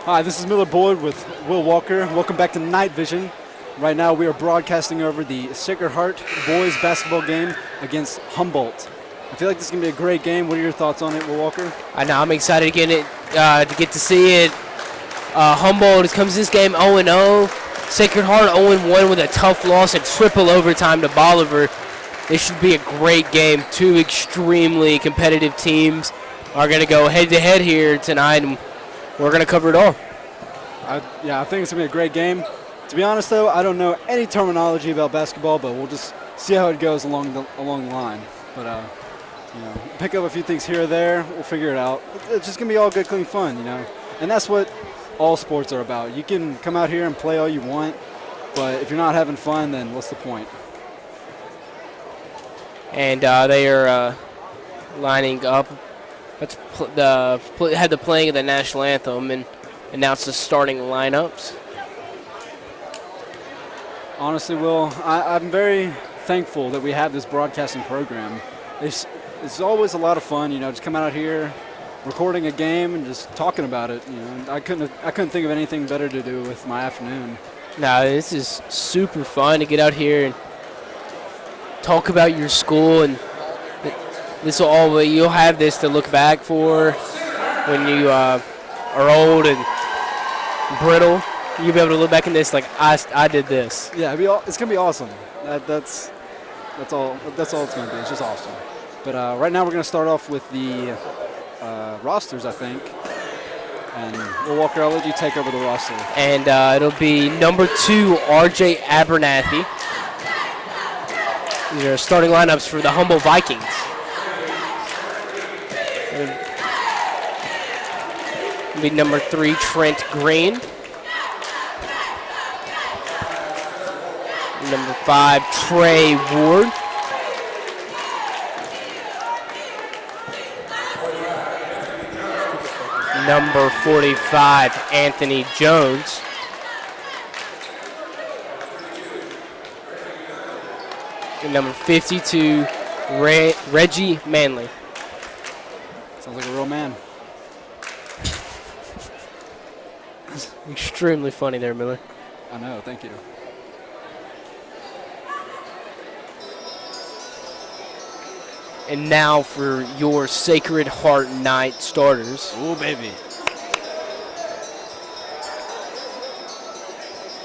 Hi, this is Miller Boyd with Will Walker. Welcome back to Night Vision. Right now we are broadcasting over the Sacred Heart boys basketball game against Humboldt. I feel like this is going to be a great game. What are your thoughts on it, Will Walker? I know, I'm excited to get to see it. Humboldt comes this game 0-0. Sacred Heart 0-1 with a tough loss in triple overtime to Bolivar. This should be a great game. Two extremely competitive teams are going to go head-to-head here tonight, and we're going to cover it all. I think it's going to be a great game. To be honest, though, I don't know any terminology about basketball, but we'll just see how it goes along the line. But pick up a few things here or there. We'll figure it out. It's just going to be all good, clean fun, And that's what all sports are about. You can come out here and play all you want, but if you're not having fun, then what's the point? And they are lining up. Had the playing of the national anthem and announced the starting lineups. Honestly, Will, I'm very thankful that we have this broadcasting program. It's always a lot of fun, just coming out here, recording a game, and just talking about it. I couldn't think of anything better to do with my afternoon. No, this is super fun to get out here and talk about your school, and you'll have this to look back for when you are old and brittle. You'll be able to look back in this like I did this. Yeah, it's gonna be awesome. That's all it's gonna be. It's just awesome. But right now we're gonna start off with the rosters, I think. And Will Walker, I'll let you take over the roster. And it'll be number 2, R.J. Abernathy. These are starting lineups for the Humboldt Vikings. It'll be number 3, Trent Green. Number 5, Trey Ward. Number 45, Anthony Jones. And number 52, Reggie Manley. Sounds like a real man. Extremely funny there, Miller. I know, thank you. And now for your Sacred Heart Night starters. Ooh, baby.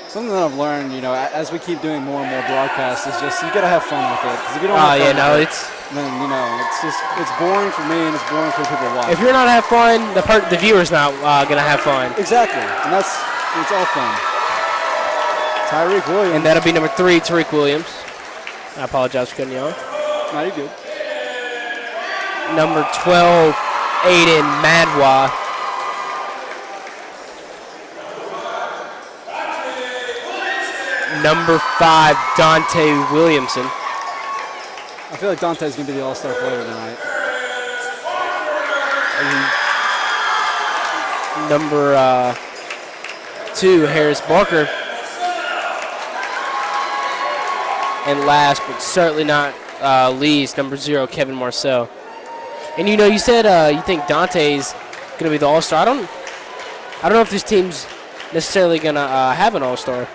Something that I've learned, as we keep doing more and more broadcasts, is just you gotta have fun with it. Because if you don't have fun with it, then it's boring for me and it's boring for people watching. If you're not having fun, the viewer's not gonna have fun. Exactly, and it's all fun. Tyreek Williams. And that'll be number 3, Tariq Williams. I apologize for cutting you off. No, you're good. Number 12, Aiden Madwa. Number 5, Dante Williamson. I feel like Dante's going to be the all-star player tonight. And number 2, Harris Barker. And last, but certainly not least, number 0, Kevin Marcel. And you said you think Dante's going to be the all-star. I don't know if this team's necessarily going to have an all-star.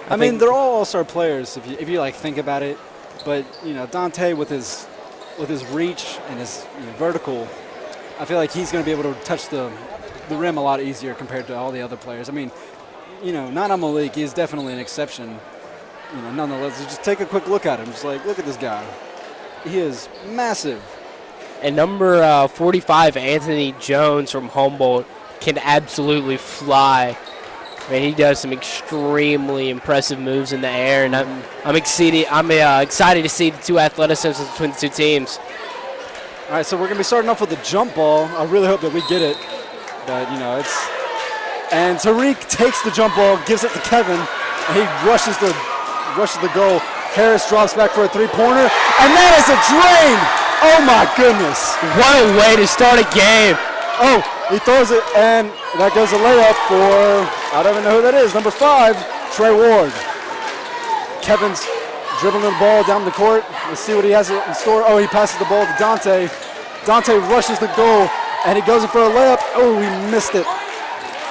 I mean, they're all all-star players if you think about it. But Dante with his reach and his vertical, I feel like he's going to be able to touch the rim a lot easier compared to all the other players. I mean, Nana Malik, he's definitely an exception. Nonetheless, just take a quick look at him. Just look at this guy. He is massive. And number 45, Anthony Jones from Humboldt, can absolutely fly. I mean, he does some extremely impressive moves in the air, and I'm excited to see the two athleticism between the two teams. All right, so we're going to be starting off with the jump ball. I really hope that we get it, but and Tariq takes the jump ball, gives it to Kevin, and he rushes the goal. Harris drops back for a three-pointer, and that is a drain. Oh my goodness! What a way to start a game. Oh, he throws it, and that goes a layup for, I don't even know who that is, number 5, Trey Ward. Kevin's dribbling the ball down the court. Let's see what he has in store. Oh, he passes the ball to Dante. Dante rushes the goal, and he goes in for a layup. Oh, he missed it.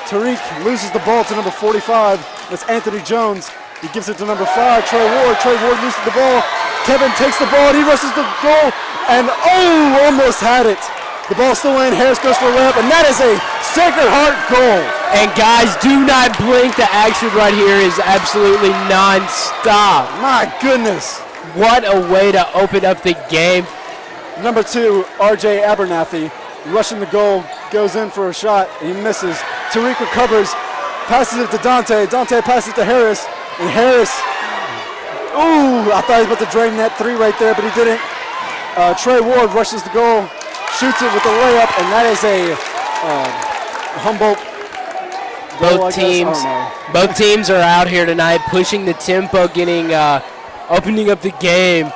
Tariq loses the ball to number 45. That's Anthony Jones. He gives it to number 5, Trey Ward. Trey Ward loses the ball. Kevin takes the ball and he rushes the goal. And almost had it. The ball's still in. Harris goes for a layup, and that is a Sacred Heart goal. And guys, do not blink. The action right here is absolutely non-stop. My goodness. What a way to open up the game. Number 2, RJ Abernathy, rushing the goal, goes in for a shot, and he misses. Tariq recovers, passes it to Dante. Dante passes it to Harris, and Harris, I thought he was about to drain that 3 right there, but he didn't. Trey Ward rushes the goal, shoots it with a layup, and that is a Humboldt goal, both teams are out here tonight pushing the tempo, opening up the game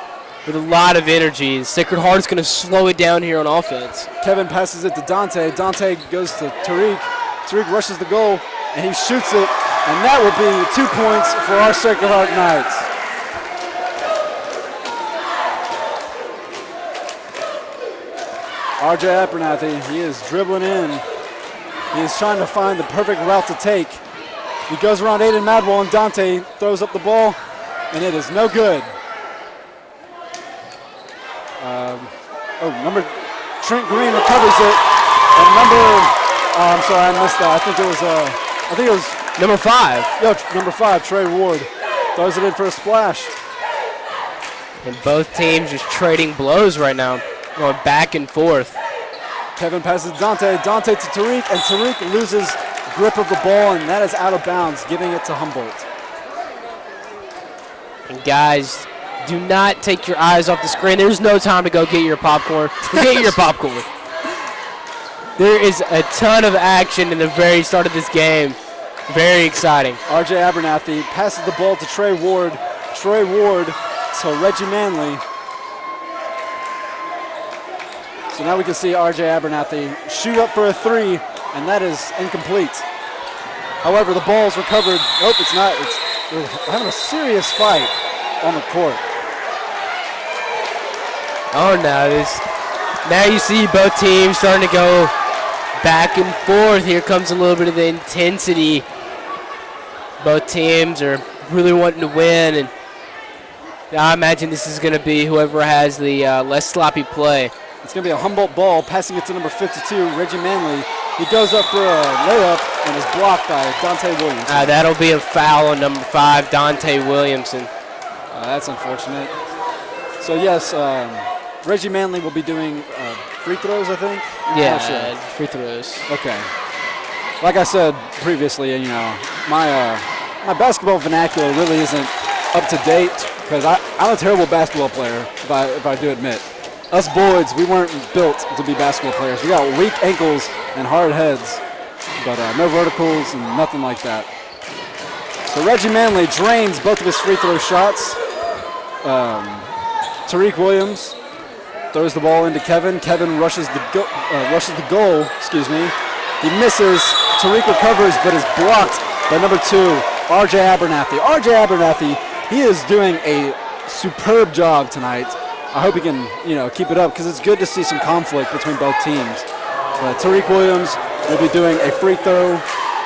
with a lot of energy. Sacred Heart's going to slow it down here on offense. Kevin passes it to Dante. Dante goes to Tariq. Tariq rushes the goal, and he shoots it, and that will be 2 points for our Sacred Heart Knights. RJ Abernathy, he is dribbling in. He is trying to find the perfect route to take. He goes around Aiden Madwell, and Dante throws up the ball, and it is no good. Trent Green recovers it, and I'm sorry, I missed that. I think it was number 5. Yeah, number 5, Trey Ward, throws it in for a splash. And both teams just trading blows right now, going back and forth. Kevin passes Dante to Tariq, and Tariq loses grip of the ball, and that is out of bounds, giving it to Humboldt. And guys, do not take your eyes off the screen. There's no time to go get your popcorn. Get your popcorn. There is a ton of action in the very start of this game. Very exciting. RJ Abernathy passes the ball to Trey Ward. Trey Ward to Reggie Manley. So now we can see RJ Abernathy shoot up for a 3, and that is incomplete. However, the ball is recovered. Nope, it's not. They're having a serious fight on the court. Oh, now you see both teams starting to go back and forth. Here comes a little bit of the intensity. Both teams are really wanting to win, and I imagine this is going to be whoever has the less sloppy play. It's going to be a Humboldt ball, passing it to number 52, Reggie Manley. He goes up for a layup and is blocked by Dante Williamson. That'll be a foul on number 5, Dante Williamson. That's unfortunate. So, yes, Reggie Manley will be doing free throws, I think? Yeah, free throws. Okay. Like I said previously, my basketball vernacular really isn't up to date because I'm a terrible basketball player, if I do admit. Us Boyds, we weren't built to be basketball players. We got weak ankles and hard heads, but no verticals and nothing like that. So Reggie Manley drains both of his free throw shots. Tariq Williams throws the ball into Kevin. Kevin rushes the goal. He misses. Tariq recovers, but is blocked by number 2, RJ Abernathy. RJ Abernathy, he is doing a superb job tonight. I hope he can, keep it up because it's good to see some conflict between both teams. But Tariq Williams will be doing a free throw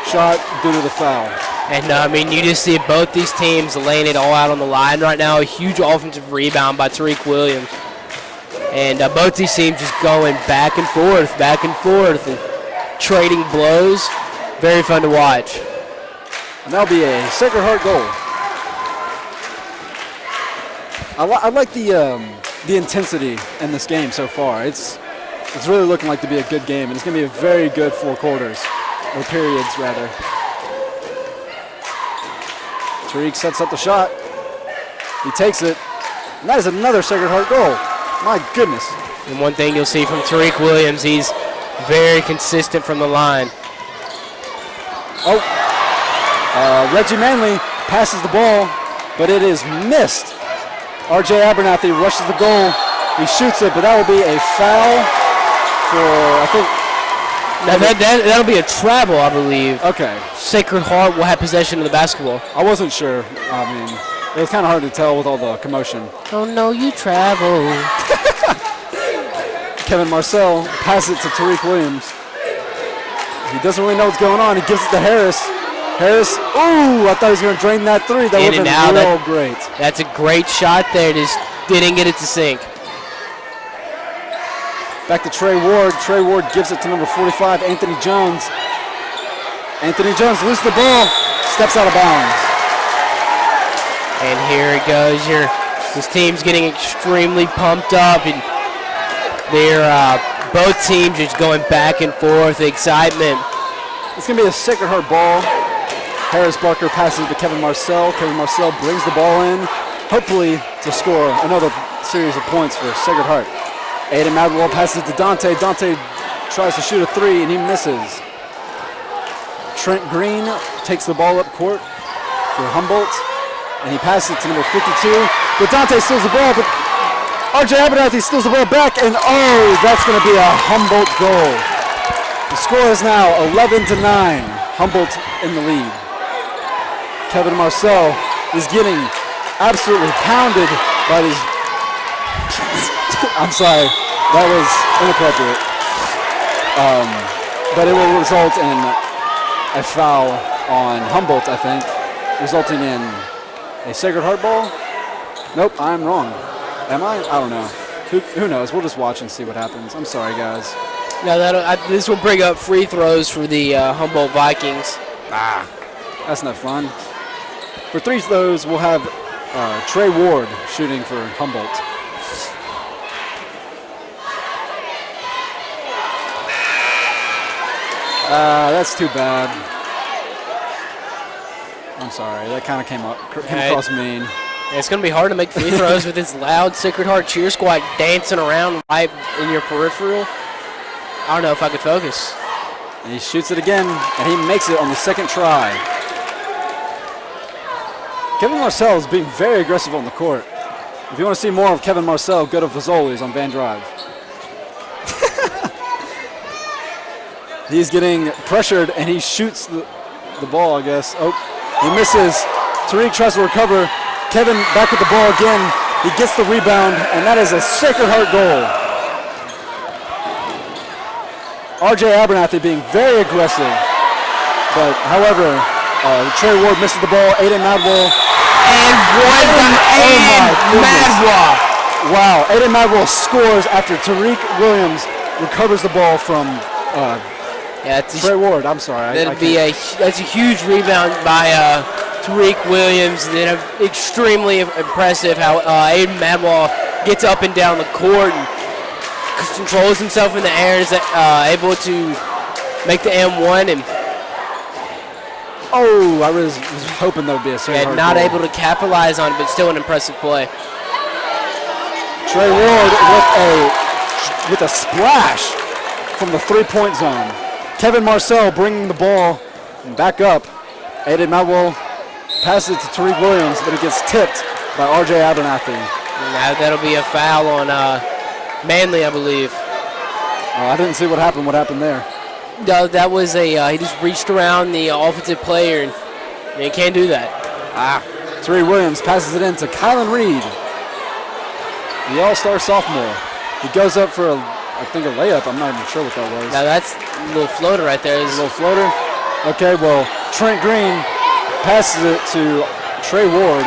shot due to the foul. And, you just see both these teams laying it all out on the line right now. A huge offensive rebound by Tariq Williams. And both these teams just going back and forth, and trading blows. Very fun to watch. And that'll be a Sacred Heart goal. I like the intensity in this game so far. It's really looking like to be a good game, and it's going to be a very good 4 quarters, or periods rather. Tariq sets up the shot. He takes it, and that is another Sacred Heart goal. My goodness. And one thing you'll see from Tariq Williams, he's very consistent from the line. Reggie Manley passes the ball, but it is missed. RJ Abernathy rushes the goal. He shoots it, but that will be a foul for, I think. Now that'll be a travel, I believe. Okay. Sacred Heart will have possession of the basketball. I wasn't sure. It was kind of hard to tell with all the commotion. Oh no, you travel. Kevin Marcel passes it to Tariq Williams. He doesn't really know what's going on. He gives it to Harris. Harris, ooh, I thought he was going to drain that three. That would have been real great. That's a great shot there. Just didn't get it to sink. Back to Trey Ward. Trey Ward gives it to number 45, Anthony Jones. Anthony Jones loses the ball, steps out of bounds. And here it goes. This team's getting extremely pumped up, and they're both teams just going back and forth. Excitement. It's going to be a Sacred Heart ball. Harris Barker passes it to Kevin Marcel. Kevin Marcel brings the ball in, hopefully to score another series of points for Sacred Heart. Aiden Madwell passes it to Dante. Dante tries to shoot a three, and he misses. Trent Green takes the ball up court for Humboldt, and he passes it to number 52. But Dante steals the ball, but RJ Abernathy steals the ball back, and oh, that's going to be a Humboldt goal. The score is now 11-9. Humboldt in the lead. Kevin Marcel is getting absolutely pounded by these. I'm sorry, that was inappropriate. But it will result in a foul on Humboldt, I think, resulting in a Sacred Heart ball. Nope, I'm wrong. Am I? I don't know. Who knows? We'll just watch and see what happens. I'm sorry, guys. Now this will bring up free throws for the Humboldt Vikings. That's not fun. For three of those, we'll have Trey Ward shooting for Humboldt. That's too bad. I'm sorry. That kind of came across mean. Yeah, it's going to be hard to make free throws with this loud Sacred Heart cheer squad dancing around right in your peripheral. I don't know if I could focus. And he shoots it again, and he makes it on the second try. Kevin Marcel is being very aggressive on the court. If you want to see more of Kevin Marcel, go to Fazoli's on Van Drive. He's getting pressured, and he shoots the ball, I guess. Oh, he misses. Tariq tries to recover. Kevin back with the ball again. He gets the rebound, and that is a Sacred Heart goal. RJ Abernathy being very aggressive. But, however, Trey Ward misses the ball. Aiden Madwell. And one Aiden Madwell. Wow, Aiden Madwell scores after Tariq Williams recovers the ball from Trey Ward. I'm sorry. That's a huge rebound by Tariq Williams. Then extremely impressive how Aiden Madwell gets up and down the court and controls himself in the air, is able to make the M1 and. Oh, I was hoping that would be a Sacred Heart not goal. able to capitalize on it, but still an impressive play. Trey Ward with a splash from the three-point zone. Kevin Marcel bringing the ball back up. Aiden Madwell passes it to Tariq Williams, but it gets tipped by RJ Abernathy. Now that'll be a foul on Manley, I believe. I didn't see what happened. What happened there? No, that was he just reached around the offensive player, and you can't do that. Tariq Williams passes it in to Kylan Reed, the all-star sophomore. He goes up for I think a layup. I'm not even sure what that was. Now that's a little floater right there. A little floater? Okay, well, Trent Green passes it to Trey Ward.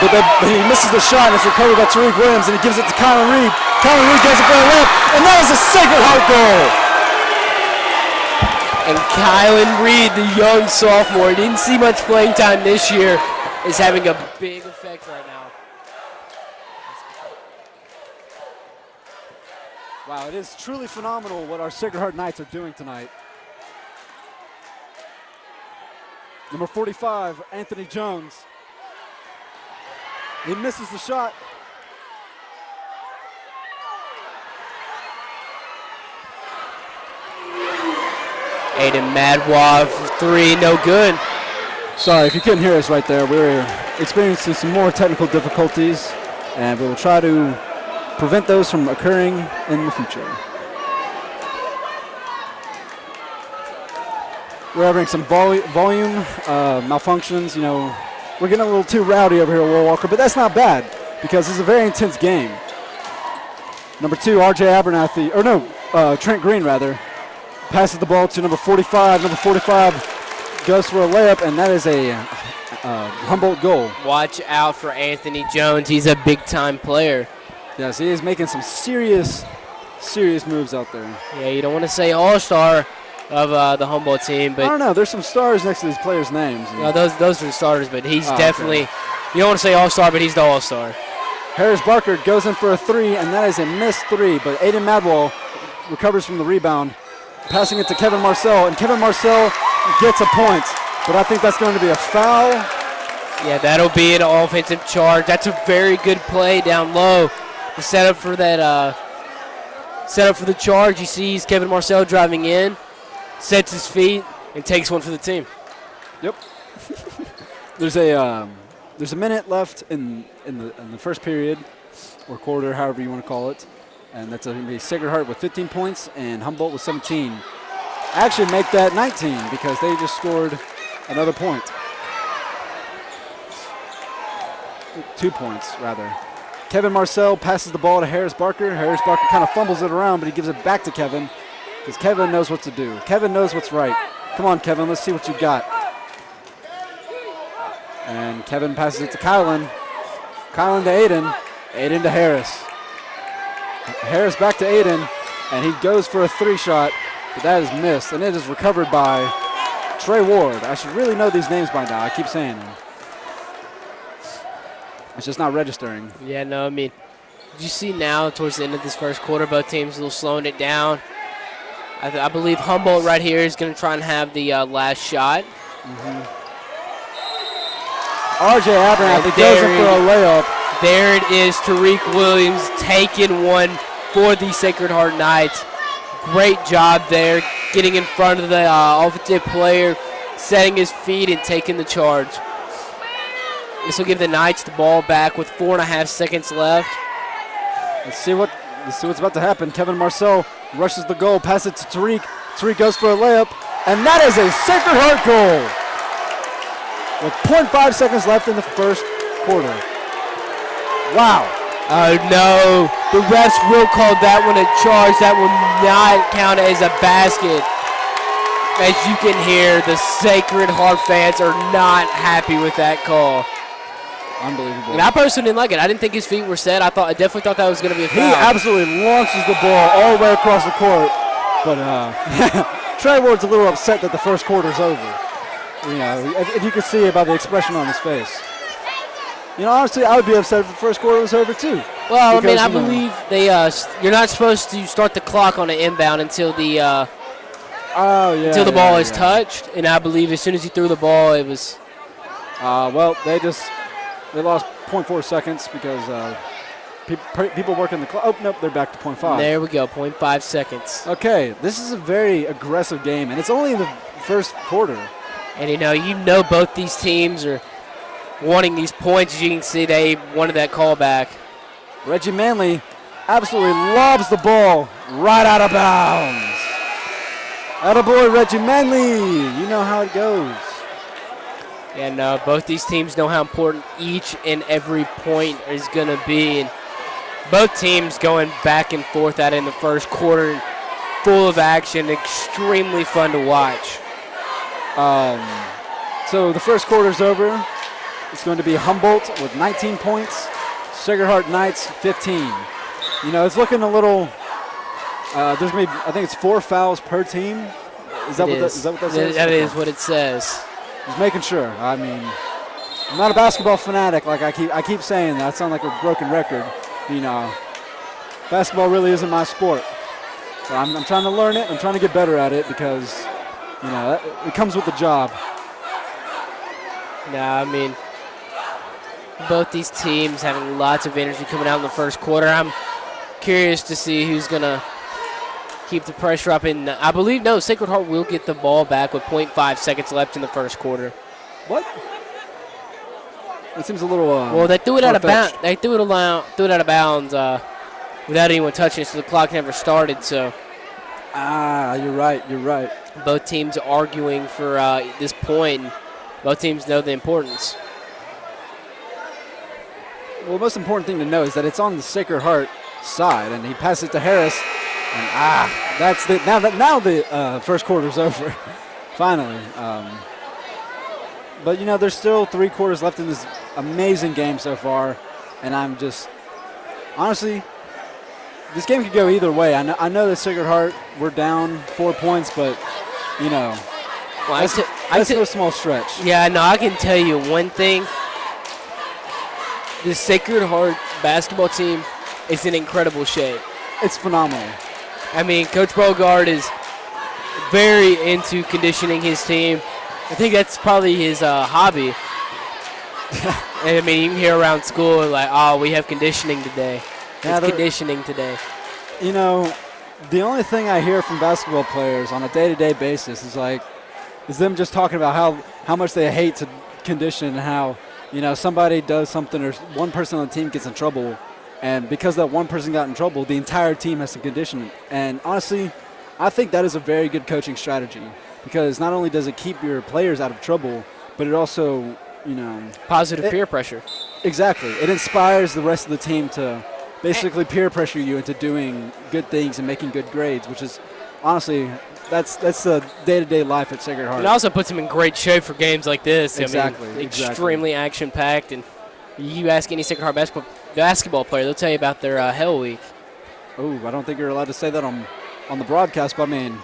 But he misses the shot, and it's recovered by Tariq Williams, and he gives it to Kylan Reed. Kylan Reed goes up for a layup, and that is a Sacred Heart goal. And Kylan Reed, the young sophomore, didn't see much playing time this year, is having a big effect right now. Wow, it is truly phenomenal what our Sacred Heart Knights are doing tonight. Number 45, Anthony Jones. He misses the shot. Aiden Madwell for three, no good. Sorry, if you couldn't hear us right there, we were experiencing some more technical difficulties, and we will try to prevent those from occurring in the future. We're having some volume malfunctions. You know, we're getting a little too rowdy over here at Will Walker, but that's not bad because this is a very intense game. Number 2, RJ Abernathy, or no, Trent Green rather, passes the ball to number 45. Number 45 goes for a layup, and that is a Humboldt goal. Watch out for Anthony Jones. He's a big-time player. Yes, he is making some serious moves out there. Yeah, you don't want to say all-star of the Humboldt team, but I don't know. There's some stars next to these players' names. those are the starters, but he's definitely. Okay. You don't want to say all-star, but he's the all-star. Harris Barker goes in for a 3, and that is a missed 3. But Aiden Madwell recovers from the rebound, passing it to Kevin Marcel, and Kevin Marcel gets a point. But I think that's going to be a foul. Yeah, that'll be an offensive charge. That's a very good play down low. The setup for that. Set up for the charge. You see Kevin Marcel driving in, sets his feet, and takes one for the team. Yep. There's a minute left in the first period, or quarter, however you want to call it, and that's going to be Sacred Heart with 15 points and Humboldt with 17. Actually, make that 19 because they just scored another point. 2 points rather. Kevin Marcel passes the ball to Harris Barker. Harris Barker kind of fumbles it around, but he gives it back to Kevin because Kevin knows what to do. Kevin knows what's right. Come on, Kevin, let's see what you got. And Kevin passes it to Kylan. Kylan to Aiden. Aiden to Harris. Harris back to Aiden, and he goes for a 3-shot, but that is missed, and it is recovered by Trey Ward. I should really know these names by now. I keep saying them. It's just not registering. Yeah, no, I mean, you see now towards the end of this first quarter, both teams a little slowing it down. I believe Humboldt right here is going to try and have the last shot. R.J. Abernathy goes in for a layup. There it is, Tariq Williams taking one for the Sacred Heart Knights. Great job there, getting in front of the offensive player, setting his feet and taking the charge. This will give the Knights the ball back with 4.5 seconds left. Let's see what's about to happen. Kevin Marcel rushes the goal, passes it to Tariq. Tariq goes for a layup, and that is a Sacred Heart goal with 0.5 seconds left in the first quarter. Wow. Oh, no. The refs will call that one a charge. That will not count as a basket. As you can hear, the Sacred Heart fans are not happy with that call. Unbelievable. And I personally didn't like it. I didn't think his feet were set. I definitely thought that was going to be a foul. He absolutely launches the ball all the way across the court. But Trey Ward's a little upset that the first quarter's over. You know, if you could see it by the expression on his face. You know, honestly, I would be upset if the first quarter was over too. Well, because, I believe they you're not supposed to start the clock on an inbound until the until the ball is touched. And I believe as soon as he threw the ball, it was. Well, they lost 0.4 seconds because people working the clock. Oh, nope, they're back to 0.5. There we go, 0.5 seconds. Okay, this is a very aggressive game, and it's only the first quarter. And, you know both these teams are wanting these points. As you can see, they wanted that call back. Reggie Manley absolutely lobs the ball right out of bounds. Attaboy, Reggie Manley. You know how it goes. And both these teams know how important each and every point is going to be. And both teams going back and forth at it in the first quarter, full of action, extremely fun to watch. So the first quarter's over. It's going to be Humboldt with 19 points, Sacred Heart Knights 15. You know, it's looking a little. There's going to be, I think it's 4 fouls per team. Is that what that says? That is what it says. Just making sure. I mean, I'm not a basketball fanatic. Like I keep saying that. I sound like a broken record. You know, basketball really isn't my sport. So I'm trying to learn it. I'm trying to get better at it because, it comes with the job. No, I mean, both these teams having lots of energy coming out in the first quarter. I'm curious to see who's going to keep the pressure up. And I believe, Sacred Heart will get the ball back with 0.5 seconds left in the first quarter. What? It seems a little. Well, they threw it out of bounds. They threw it out of bounds without anyone touching it, so the clock never started. So. You're right. You're right. Both teams arguing for this point. And both teams know the importance. Well, the most important thing to know is that it's on the Sacred Heart side, and he passes it to Harris, and now the first quarter's over, finally. But there's still 3 quarters left in this amazing game so far, and I'm just honestly, this game could go either way. I know that Sacred Heart we're down 4 points, but well, that's no small stretch. Yeah, no, I can tell you one thing. The Sacred Heart basketball team is in incredible shape. It's phenomenal. I mean, Coach Bogard is very into conditioning his team. I think that's probably his hobby. And I mean, even here around school, like, oh, we have conditioning today. It's conditioning today. The only thing I hear from basketball players on a day-to-day basis is them just talking about how much they hate to condition and how, somebody does something or one person on the team gets in trouble. And because that one person got in trouble, the entire team has to condition it. And honestly, I think that is a very good coaching strategy because not only does it keep your players out of trouble, but it also, positive peer pressure. Exactly. It inspires the rest of the team to basically peer pressure you into doing good things and making good grades, which is honestly that's the day-to-day life at Sacred Heart. It also puts them in great shape for games like this. Exactly. I mean, extremely action-packed, and you ask any Sacred Heart basketball player, they'll tell you about their Hell Week. Oh, I don't think you're allowed to say that on the broadcast, but I mean,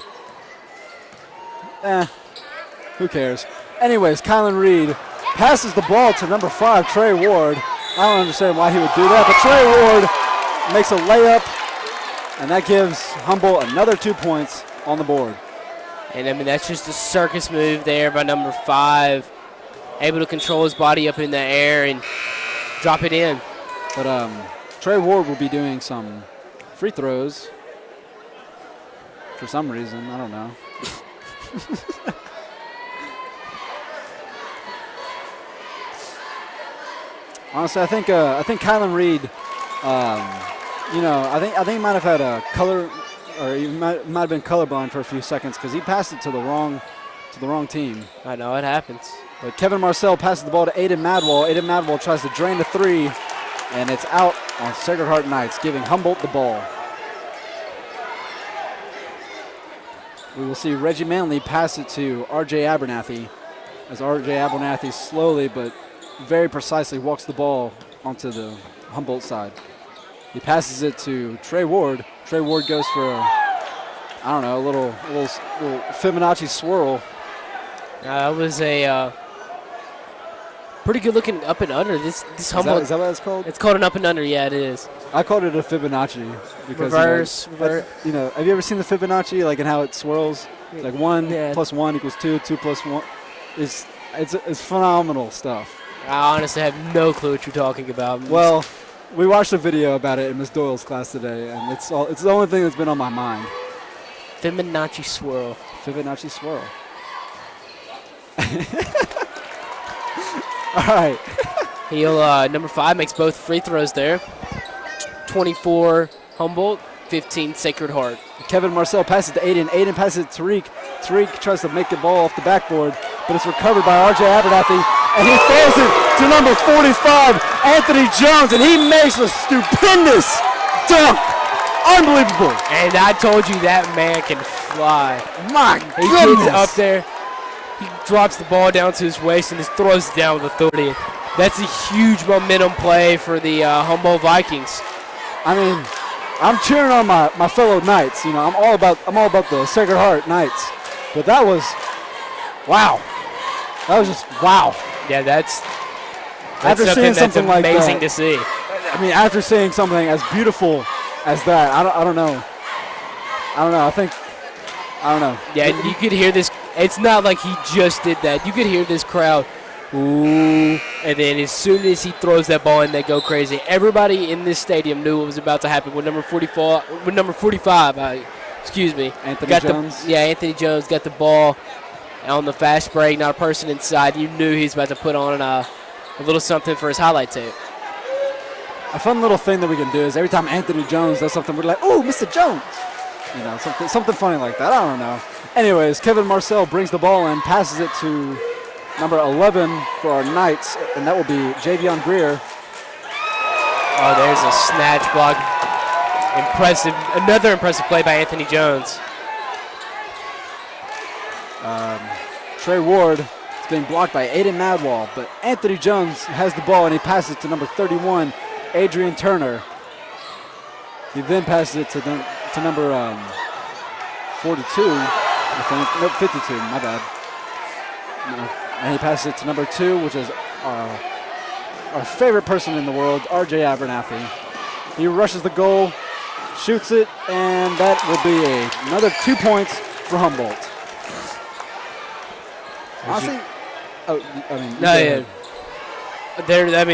who cares? Anyways, Kylan Reed passes the ball to number 5, Trey Ward. I don't understand why he would do that, but Trey Ward makes a layup, and that gives Humboldt another 2 points on the board. And, I mean, that's just a circus move there by number 5, able to control his body up in the air and drop it in. But Trey Ward will be doing some free throws for some reason. I don't know. Honestly, I think Kylan Reed, I think he might have had a color, or he might have been colorblind for a few seconds because he passed it to the wrong team. I know, it happens. But Kevin Marcel passes the ball to Aiden Madwall. Aiden Madwall tries to drain the 3, and it's out on Sacred Heart Knights, giving Humboldt the ball. We will see Reggie Manley pass it to R.J. Abernathy, as R.J. Abernathy slowly but very precisely walks the ball onto the Humboldt side. He passes it to Trey Ward. Trey Ward goes for a little Fibonacci swirl. That was a pretty good looking up and under. This Humboldt. Is that what it's called? It's called an up and under. Yeah, it is. I called it a Fibonacci because reverse. Have you ever seen the Fibonacci, like in how it swirls? It's like 1 plus 1 equals 2. 2 plus 1 it's phenomenal stuff. I honestly have no clue what you're talking about. Well, we watched a video about it in Ms. Doyle's class today, and it's the only thing that's been on my mind. Fibonacci swirl. Fibonacci swirl. All right. He'll number 5 makes both free throws there. 24 Humboldt, 15 Sacred Heart. Kevin Marcel passes to Aiden. Aiden passes it to Tariq. Tariq tries to make the ball off the backboard, but it's recovered by R.J. Abernathy, and he throws it to number 45, Anthony Jones, and he makes a stupendous dunk. Unbelievable. And I told you that man can fly. My He goodness. gets up there. He drops the ball down to his waist and just throws it down with authority. That's a huge momentum play for the Humboldt Vikings. I mean, I'm cheering on my fellow Knights. I'm all about the Sacred Heart Knights. But that was, wow. That was just wow. Yeah, that's after seeing something like that, amazing to see. I mean, after seeing something as beautiful as that, I don't know. I don't know. Yeah, you could hear this. It's not like he just did that. You could hear this crowd, ooh, and then as soon as he throws that ball in, they go crazy. Everybody in this stadium knew what was about to happen when number 45, Anthony Jones. Anthony Jones got the ball on the fast break, not a person inside. You knew he was about to put on a little something for his highlight tape. A fun little thing that we can do is every time Anthony Jones does something, we're like, "Oh, Mr. Jones," something funny like that. I don't know. Anyways, Kevin Marcel brings the ball in, passes it to number 11 for our Knights, and that will be Javion Greer. Oh, there's a snatch block. Another impressive play by Anthony Jones. Trey Ward is being blocked by Aiden Madwall, but Anthony Jones has the ball and he passes it to number 31, Adrian Turner. He then passes it to number 42, I think. Nope, 52, my bad. No. And he passes it to number 2, which is our favorite person in the world, RJ Abernathy. He rushes the goal, shoots it, and that will be another 2 points for Humboldt. Honestly,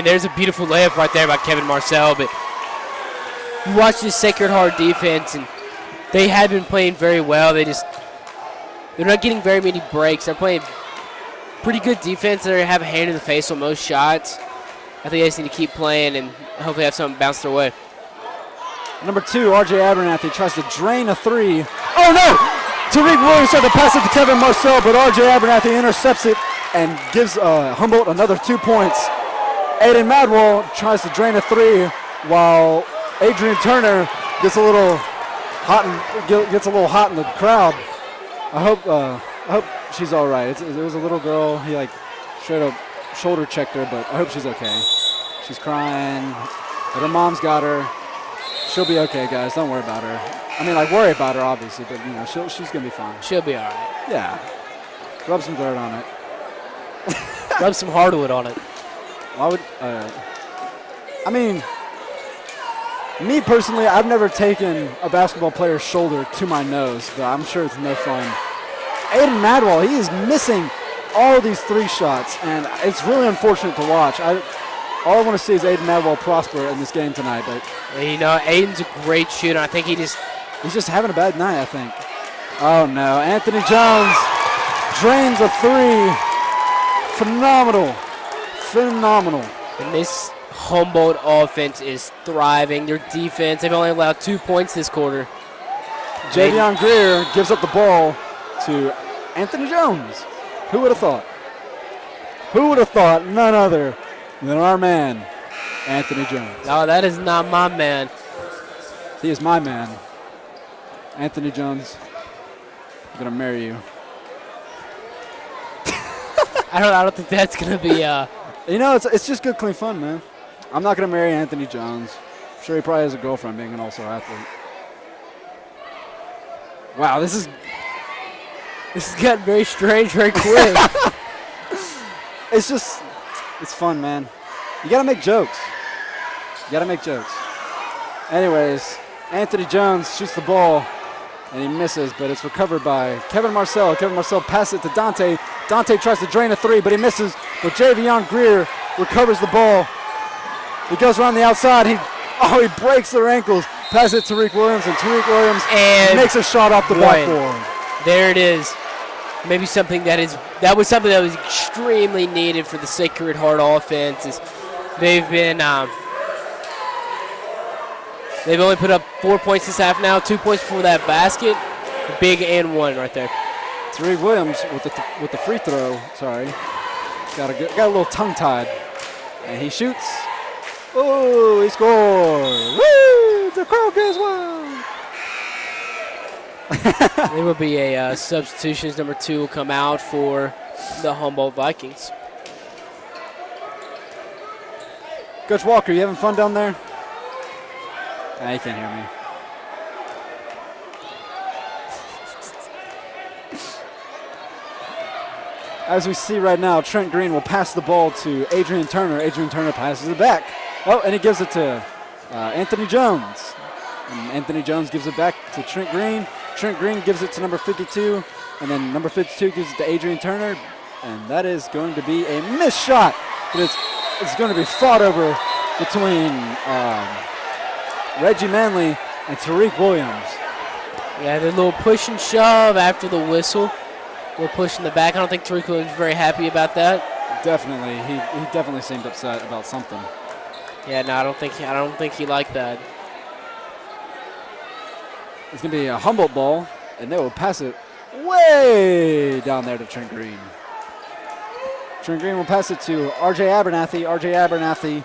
there's a beautiful layup right there by Kevin Marcel, but you watch this Sacred Heart defense, and they have been playing very well. They're not getting very many breaks. They're playing pretty good defense. They have a hand in the face on most shots. I think they just need to keep playing and hopefully have something bounce their way. Number 2, RJ Abernathy tries to drain a 3. Oh no! Tariq Williams tried to pass it to Kevin Marcel, but RJ Abernathy intercepts it and gives Humboldt another 2 points. Aiden Madwall tries to drain a 3, while Adrian Turner gets a little hot in the crowd. I hope she's all right. It was a little girl. He straight up shoulder checked her, but I hope she's okay. She's crying, but her mom's got her. She'll be okay, guys. Don't worry about her. I mean, worry about her, obviously, but, she's going to be fine. She'll be all right. Yeah. Rub some dirt on it. Rub some hardwood on it. Me personally, I've never taken a basketball player's shoulder to my nose, but I'm sure it's no fun. Aiden Madwall, he is missing all these 3 shots, and it's really unfortunate to watch. All I want to see is Aiden Madwall prosper in this game tonight. But Aiden's a great shooter. I think he's just having a bad night, I think. Oh, no. Anthony Jones drains a 3. Phenomenal. And this Humboldt offense is thriving. Their defense, they've only allowed 2 points this quarter. Javion Greer gives up the ball to Anthony Jones. Who would have thought? None other than our man, Anthony Jones. No, that is not my man. He is my man. Anthony Jones, I'm going to marry you. I don't think that's going to be... It's just good, clean fun, man. I'm not going to marry Anthony Jones. I'm sure he probably has a girlfriend being an all-star athlete. Wow, this has gotten very strange very quick. It's fun, man. You got to make jokes. Anyways, Anthony Jones shoots the ball, and he misses, but it's recovered by Kevin Marcel. Kevin Marcel passes it to Dante. Dante tries to drain a 3, but he misses. But Javion Greer recovers the ball. He goes around the outside. He breaks their ankles. Passes it to Tariq Williams, and Tariq Williams makes a shot off the backboard. There it is. Maybe something that was something that was extremely needed for the Sacred Heart offense. They've only put up 4 points this half now, 2 points before that basket. Big and 1 right there. Tariq Williams with the free throw. Sorry, got a little tongue tied, and he shoots. Oh, he scores! Woo! The crowd goes wild. There will be a substitutions. Number 2 will come out for the Humboldt Vikings. Coach Walker, you having fun down there? Nah, you can't hear me. As we see right now, Trent Green will pass the ball to Adrian Turner. Adrian Turner passes it back. Oh, and he gives it to Anthony Jones. And Anthony Jones gives it back to Trent Green. Trent Green gives it to number 52. And then number 52 gives it to Adrian Turner. And that is going to be a missed shot. But it's going to be fought over between Reggie Manley and Tariq Williams. Yeah, the little push and shove after the whistle. A little push in the back. I don't think Tariq Williams is very happy about that. Definitely. He definitely seemed upset about something. Yeah, no, I don't think he liked that. It's going to be a Humboldt ball, and they will pass it way down there to Trent Green. Trent Green will pass it to RJ Abernathy. RJ Abernathy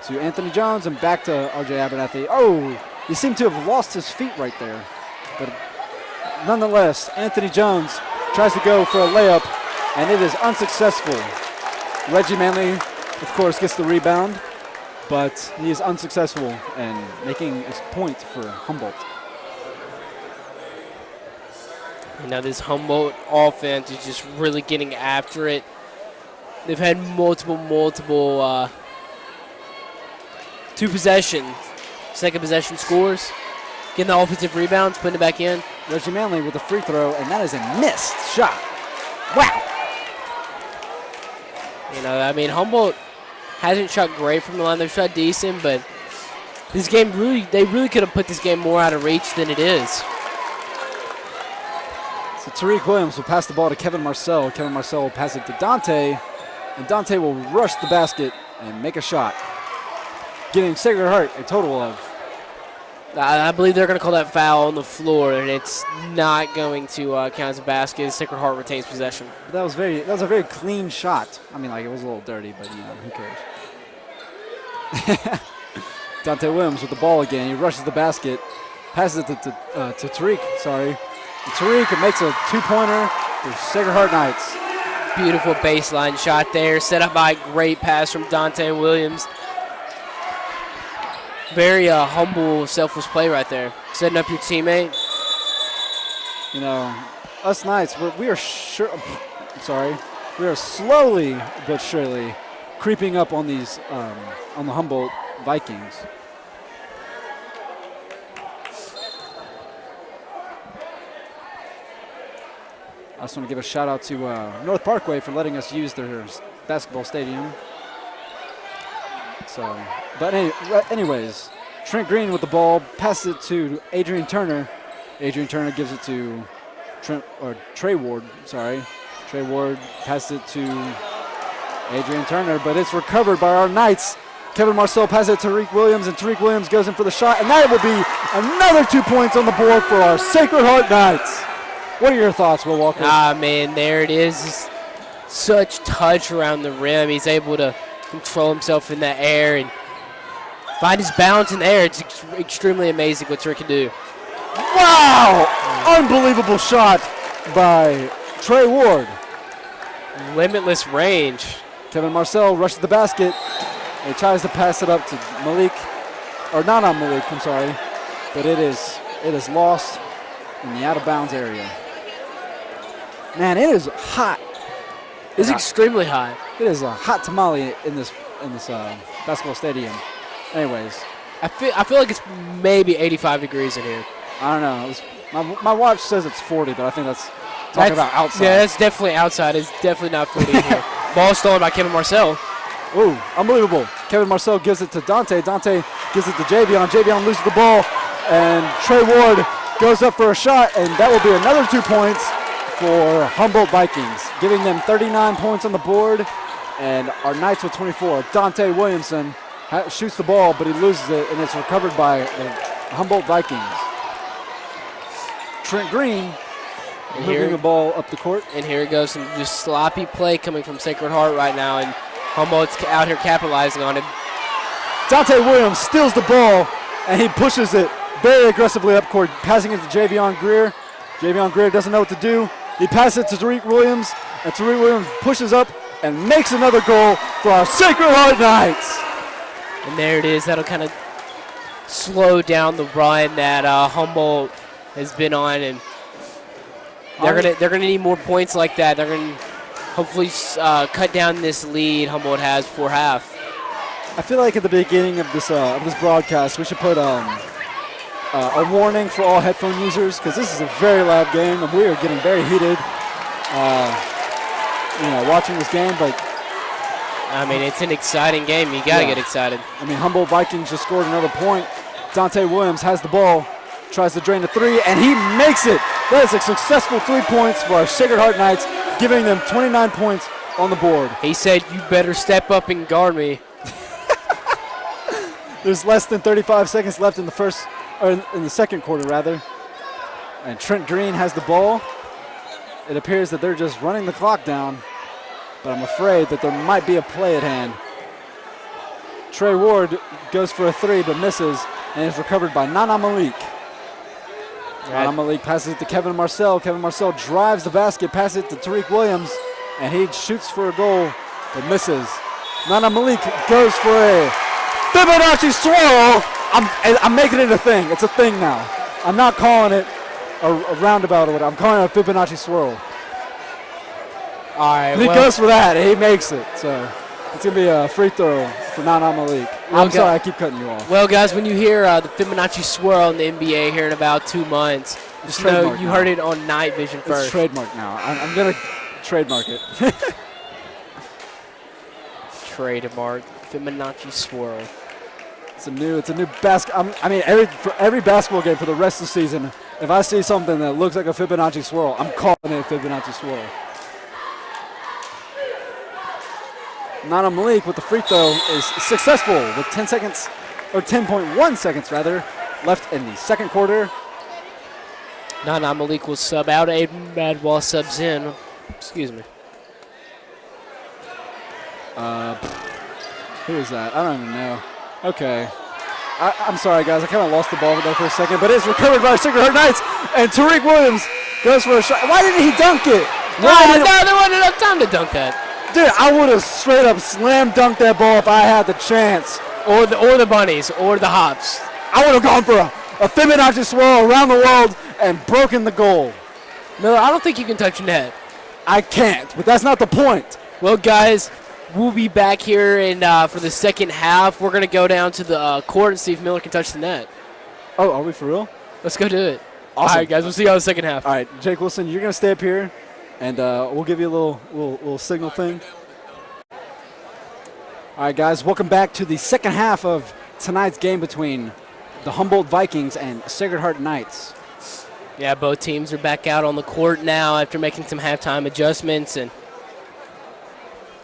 to Anthony Jones, and back to RJ Abernathy. Oh, he seemed to have lost his feet right there. But nonetheless, Anthony Jones tries to go for a layup, and it is unsuccessful. Reggie Manley, of course, gets the rebound, but he is unsuccessful in making a point for Humboldt. You know, this Humboldt offense is just really getting after it. They've had multiple second possession scores, getting the offensive rebounds, putting it back in. Reggie Manley with a free throw, and that is a missed shot. Wow. You know, I mean, Humboldt hasn't shot great from the line. They've shot decent, but this game they really could have put this game more out of reach than it is. So Tariq Williams will pass the ball to Kevin Marcel. Kevin Marcel will pass it to Dante, and Dante will rush the basket and make a shot, getting Sacred Heart a total of. I believe they're going to call that foul on the floor, and it's not going to count as a basket. Sacred Heart retains possession. That was a very clean shot. I mean, like, it was a little dirty, but you know, who cares? Dante Williams with the ball again. He rushes the basket, passes it to Tariq. Sorry, and Tariq makes a two-pointer for Sacred Heart Knights. Beautiful baseline shot there, set up by a great pass from Dante Williams. Very humble, selfless play right there. Setting up your teammate. You know, us Knights, we are slowly but surely creeping up on these on the Humboldt Vikings. I just want to give a shout out to North Parkway for letting us use their basketball stadium. So, but anyways, Trent Green with the ball, passes it to Adrian Turner. Adrian Turner gives it to Trey Ward. Sorry, Trey Ward passes it to Adrian Turner, but it's recovered by our Knights. Kevin Marcel passes it to Tariq Williams, and Tariq Williams goes in for the shot, and that will be another 2 points on the board for our Sacred Heart Knights. What are your thoughts, Will Walker? Man, there it is. Just such touch around the rim. He's able to control himself in that air and find his balance in the air. It's extremely amazing what Tariq can do. Wow! Unbelievable shot by Trey Ward. Limitless range. Kevin Marcel rushes the basket. He tries to pass it up to Malik, or not on Malik, I'm sorry, but it is lost in the out-of-bounds area. Man, it is hot. It's extremely hot. It is a hot tamale in this basketball stadium. Anyways, I feel like it's maybe 85 degrees in here. I don't know. My watch says it's 40, but I think that's talking about outside. Yeah, that's definitely outside. It's definitely not 40 in here. Ball stolen by Kevin Marcel. Ooh, unbelievable. Kevin Marcel gives it to Dante. Dante gives it to Javion. Javion loses the ball, and Trey Ward goes up for a shot, and that will be another 2 points for Humboldt Vikings, giving them 39 points on the board, and our Knights with 24. Dante Williamson shoots the ball, but he loses it, and it's recovered by the Humboldt Vikings. Trent Green moving the ball up the court. And here it goes, some just sloppy play coming from Sacred Heart right now, and Humboldt's out here capitalizing on it. Dante Williams steals the ball, and he pushes it very aggressively up court, passing it to Javion Greer. Javion Greer doesn't know what to do. He passes it to Tariq Williams, and Tariq Williams pushes up and makes another goal for our Sacred Heart Knights. And there it is. That'll kind of slow down the run that Humboldt has been on, and they're gonna need more points like that. They're gonna hopefully cut down this lead Humboldt has for half. I feel like at the beginning of this broadcast, we should put a warning for all headphone users, because this is a very loud game, and we are getting very heated, watching this game. But I mean, it's an exciting game. You gotta get excited. I mean, Humboldt Vikings just scored another point. Dante Williams has the ball, tries to drain the three, and he makes it. That is a successful 3 points for our Sacred Heart Knights, giving them 29 points on the board. He said, "You better step up and guard me." There's less than 35 seconds left in the second quarter, rather. And Trent Green has the ball. It appears that they're just running the clock down, but I'm afraid that there might be a play at hand. Trey Ward goes for a three but misses, and is recovered by Nana Malik. Nana Malik passes it to Kevin Marcel. Kevin Marcel drives the basket, passes it to Tariq Williams, and he shoots for a goal, but misses. Nana Malik goes for a Fibonacci swirl. I'm making it a thing. It's a thing now. I'm not calling it a roundabout or whatever. I'm calling it a Fibonacci swirl. All right. He goes for that, and he makes it. So it's going to be a free throw for Nana Malik. I'm sorry, I keep cutting you off. Well, guys, when you hear the Fibonacci swirl in the NBA here in about 2 months, just know you heard it on Night Vision first. It's trademark now. I'm going to trademark it. Trademark Fibonacci swirl. It's a new basket. I mean, for every basketball game for the rest of the season, if I see something that looks like a Fibonacci swirl, I'm calling it a Fibonacci swirl. Nana Malik with the free throw is successful with 10 seconds, or 10.1 seconds rather, left in the second quarter. Nana Malik will sub out. Aiden Madwall subs in. Excuse me. Who is that? I don't even know. Okay. I'm sorry, guys. I kind of lost the ball there for a second, but it's recovered by Sacred Heart Knights, and Tariq Williams goes for a shot. Why didn't he dunk it? No, there wasn't enough time to dunk that. Dude, I would have straight up slam dunked that ball if I had the chance. Or the bunnies, or the hops. I would have gone for a Fibonacci swirl around the world and broken the goal. No, I don't think you can touch net. I can't, but that's not the point. Well, guys, we'll be back here and for the second half. We're going to go down to the court and see if Miller can touch the net. Oh, are we for real? Let's go do it. Awesome. All right, guys, we'll see you on the second half. All right, Jake Wilson, you're going to stay up here, and we'll give you a little signal thing. All right, guys, welcome back to the second half of tonight's game between the Humboldt Vikings and Sacred Heart Knights. Yeah, both teams are back out on the court now after making some halftime adjustments, and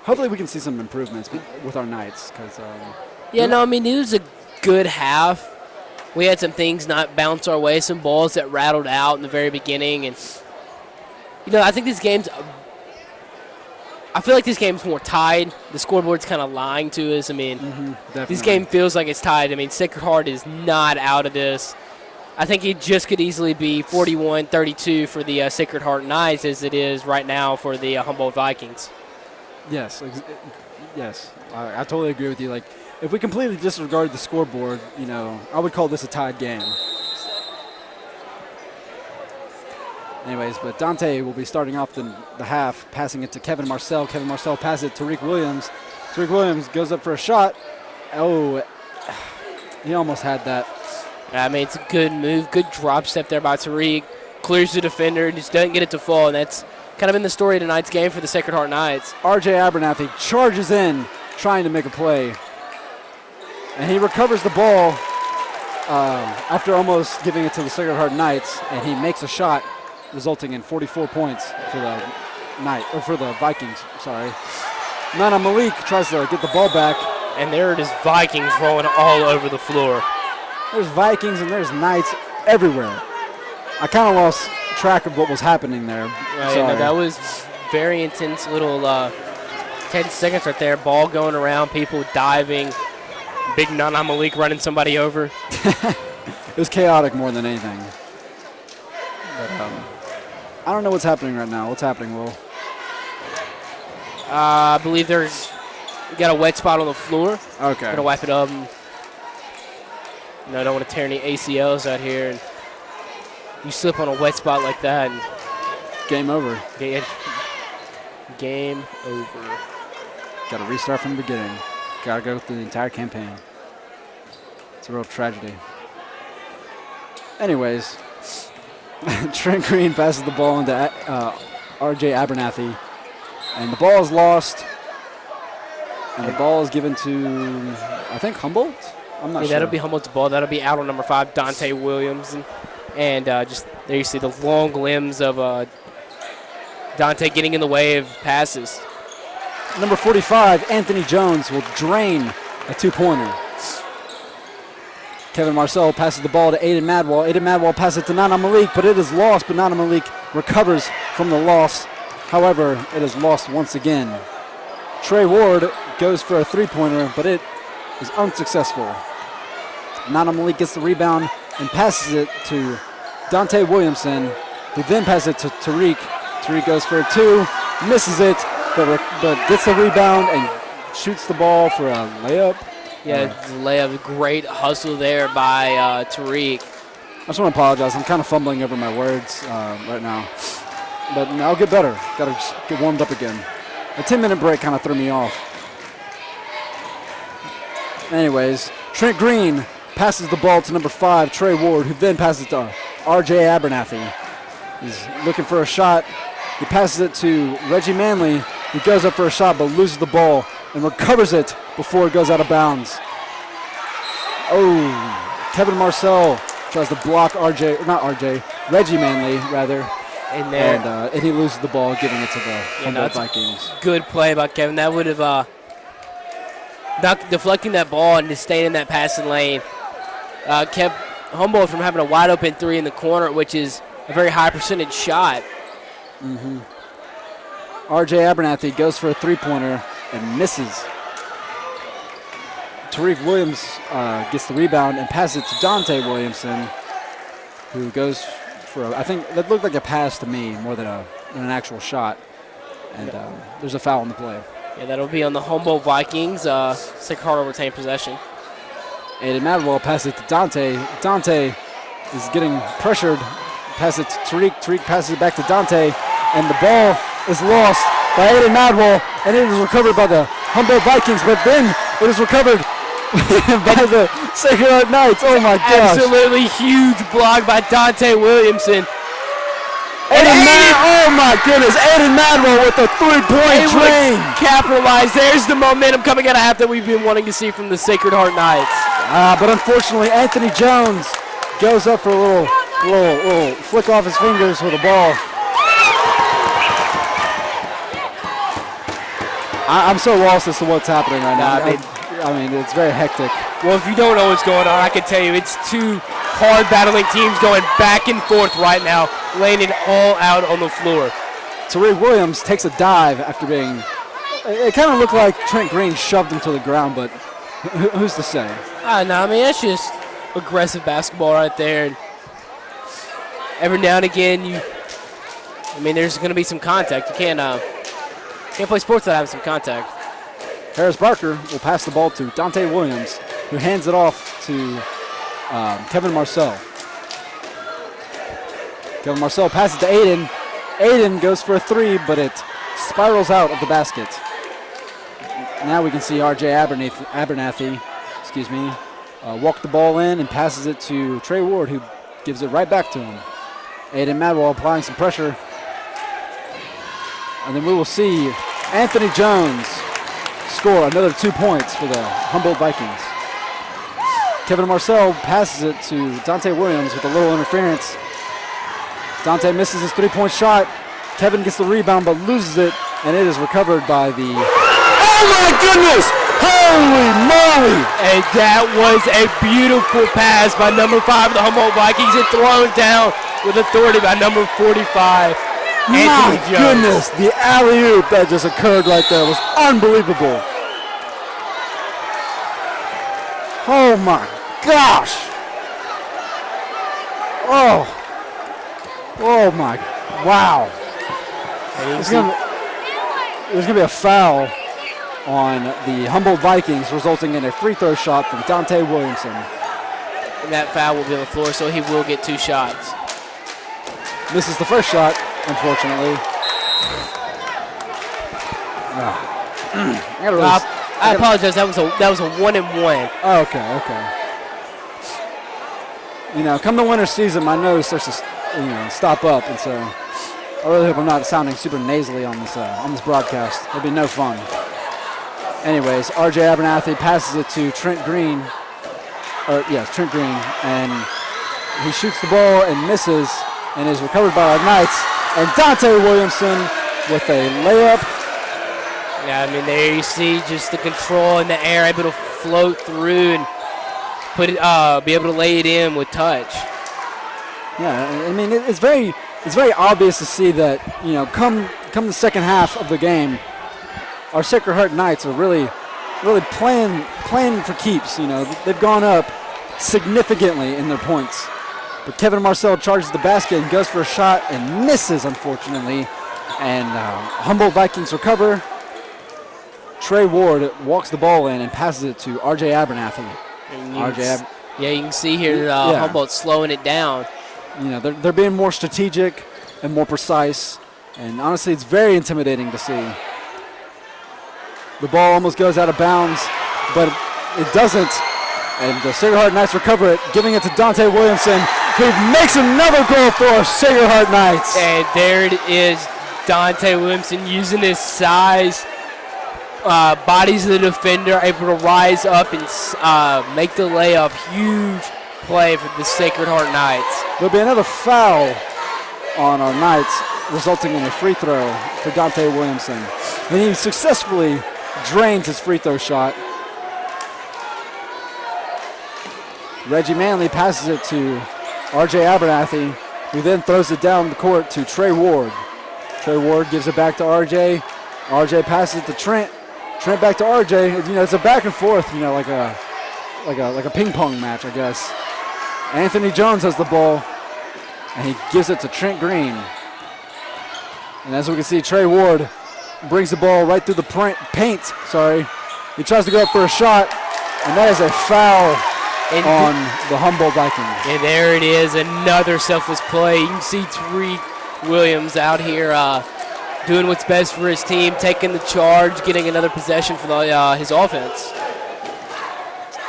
hopefully we can see some improvements with our Knights. Yeah, no, I mean, it was a good half. We had some things not bounce our way, some balls that rattled out in the very beginning. And, you know, I think I feel like this game's more tied. The scoreboard's kind of lying to us. I mean, this game feels like it's tied. I mean, Sacred Heart is not out of this. I think it just could easily be 41-32 for the Sacred Heart Knights as it is right now for the Humboldt Vikings. Yes, yes, I totally agree with you. Like, if we completely disregard the scoreboard, you know, I would call this a tied game. Anyways, but Dante will be starting off the half, passing it to Kevin Marcel. Kevin Marcel passes it to Tariq Williams. Tariq Williams goes up for a shot. Oh, he almost had that. I mean, it's a good move, good drop step there by Tariq. Clears the defender and just doesn't get it to fall, and that's kind of been the story of tonight's game for the Sacred Heart Knights. R.J. Abernathy charges in, trying to make a play. And he recovers the ball after almost giving it to the Sacred Heart Knights, and he makes a shot, resulting in 44 points for the Vikings. Sorry. Nana Malik tries to get the ball back. And there it is, Vikings rolling all over the floor. There's Vikings and there's Knights everywhere. I kind of lost track of what was happening there. Right, no, that was very intense little 10 seconds right there. Ball going around, people diving. Big Nana Malik running somebody over. It was chaotic more than anything. But I don't know what's happening right now. What's happening, Will? I believe we got a wet spot on the floor. Okay. Gonna wipe it up. And, I don't want to tear any ACLs out here. And you slip on a wet spot like that. And game over. Game over. Got to restart from the beginning. Got to go through the entire campaign. It's a real tragedy. Anyways, Trent Green passes the ball into R.J. Abernathy. And the ball is lost. And the ball is given to, I think, Humboldt? I'm not sure. That'll be Humboldt's ball. That'll be out on number 5, Dante Williams. And just there you see the long limbs of Dante getting in the way of passes. Number 45, Anthony Jones, will drain a two-pointer. Kevin Marcel passes the ball to Aiden Madwall. Aiden Madwall passes it to Nana Malik, but it is lost, but Nana Malik recovers from the loss. However, it is lost once again. Trey Ward goes for a three-pointer, but it is unsuccessful. Nana Malik gets the rebound and passes it to Dante Williamson, who then passes it to Tariq. Tariq goes for a 2, misses it, but gets the rebound and shoots the ball for a layup. Yeah, layup. Great hustle there by Tariq. I just want to apologize. I'm kind of fumbling over my words right now. But I'll get better. Got to just get warmed up again. A 10-minute break kind of threw me off. Anyways, Trent Green passes the ball to number 5, Trey Ward, who then passes to R.J. Abernathy. He's looking for a shot. He passes it to Reggie Manley, who goes up for a shot but loses the ball and recovers it before it goes out of bounds. Oh, Kevin Marcel tries to block Reggie Manley, rather. And he loses the ball, giving it to the Humboldt Vikings. Good play by Kevin. That would have deflecting that ball and just staying in that passing lane kept Humboldt from having a wide open 3 in the corner, which is a very high percentage shot. Mm-hmm. R.J. Abernathy goes for a 3-pointer and misses. Tariq Williams gets the rebound and passes it to Dante Williamson, who goes for I think that looked like a pass to me more than an actual shot. And there's a foul on the play. Yeah, that'll be on the Humboldt Vikings. Sacred Heart will retain possession. Aiden Madwell passes it to Dante. Dante is getting pressured. Passes it to Tariq. Tariq passes it back to Dante. And the ball is lost by Aiden Madwell. And it is recovered by the Humboldt Vikings. But then it is recovered by the Sacred Heart Knights. Oh, my gosh. Absolutely huge block by Dante Williamson. Oh my goodness, Aiden Madwell with a 3-point drain. Capitalize. There's the momentum coming out of half that we've been wanting to see from the Sacred Heart Knights. But unfortunately, Anthony Jones goes up for a little flick off his fingers with a ball. I'm so lost as to what's happening right now. I mean, it's very hectic. Well, if you don't know what's going on, I can tell you it's two hard battling teams going back and forth right now, laying it all out on the floor. Tariq Williams takes a dive after being, it kind of looked like Trent Green shoved him to the ground, but who's to say? No, I mean, that's just aggressive basketball right there. And every now and again, there's going to be some contact. You can't play sports without having some contact. Harris Barker will pass the ball to Dante Williams, who hands it off to Kevin Marcel. Kevin Marcel passes to Aiden. Aiden goes for a 3, but it spirals out of the basket. Now we can see R.J. Abernathy walk the ball in and passes it to Trey Ward, who gives it right back to him. Aiden Madwell applying some pressure. And then we will see Anthony Jones score another 2 points for the Humboldt Vikings. Kevin Marcel passes it to Dante Williams with a little interference. Dante misses his 3-point shot. Kevin gets the rebound but loses it, and it is recovered by the... Oh my goodness! Holy moly! And that was a beautiful pass by number 5 of the Humboldt Vikings and thrown down with authority by number 45. My goodness, the alley-oop that just occurred right there was unbelievable. Oh my gosh. Oh my, wow. There's going to be a foul on the Humboldt Vikings, resulting in a free throw shot from Dante Williamson. And that foul will be on the floor, so he will get 2 shots. Misses the first shot, unfortunately. I apologize. That was a 1-and-1. Oh, okay. Come the winter season, my nose starts to stop up, and so I really hope I'm not sounding super nasally on this broadcast. It'll be no fun. Anyways, R.J. Abernathy passes it to Trent Green. Trent Green, and he shoots the ball and misses, and is recovered by our Knights. And Dante Williamson with a layup. Yeah, there you see just the control in the air, able to float through and be able to lay it in with touch. Yeah, it's very obvious to see that come the second half of the game, our Sacred Heart Knights are really playing for keeps. They've gone up significantly in their points, But Kevin Marcel charges the basket and goes for a shot and misses, unfortunately. And Humboldt Vikings recover. Trey Ward walks the ball in and passes it to R.J. Abernathy. Yeah, you can see here that Humboldt slowing it down. You know, they're being more strategic and more precise. And honestly, it's very intimidating to see. The ball almost goes out of bounds, but it doesn't. And the Sacred Heart Knights recover it, giving it to Dante Williamson, who makes another goal for Sacred Heart Knights. And there it is, Dante Williamson using his size, bodies the defender, able to rise up and make the layup. Huge play for the Sacred Heart Knights. There'll be another foul on our Knights, resulting in a free throw for Dante Williamson. And he successfully drains his free throw shot. Reggie Manley passes it to R.J. Abernathy, who then throws it down the court to Trey Ward. Trey Ward gives it back to R.J. R.J. passes it to Trent. Trent back to R.J. You know, it's a back and forth, you know, like a ping pong match, I guess. Anthony Jones has the ball, and he gives it to Trent Green. And as we can see, Trey Ward brings the ball right through the paint. He tries to go up for a shot, and that is a foul on the Humboldt Vikings. And there it is, another selfless play. You can see Tariq Williams out here doing what's best for his team, taking the charge, getting another possession for his offense.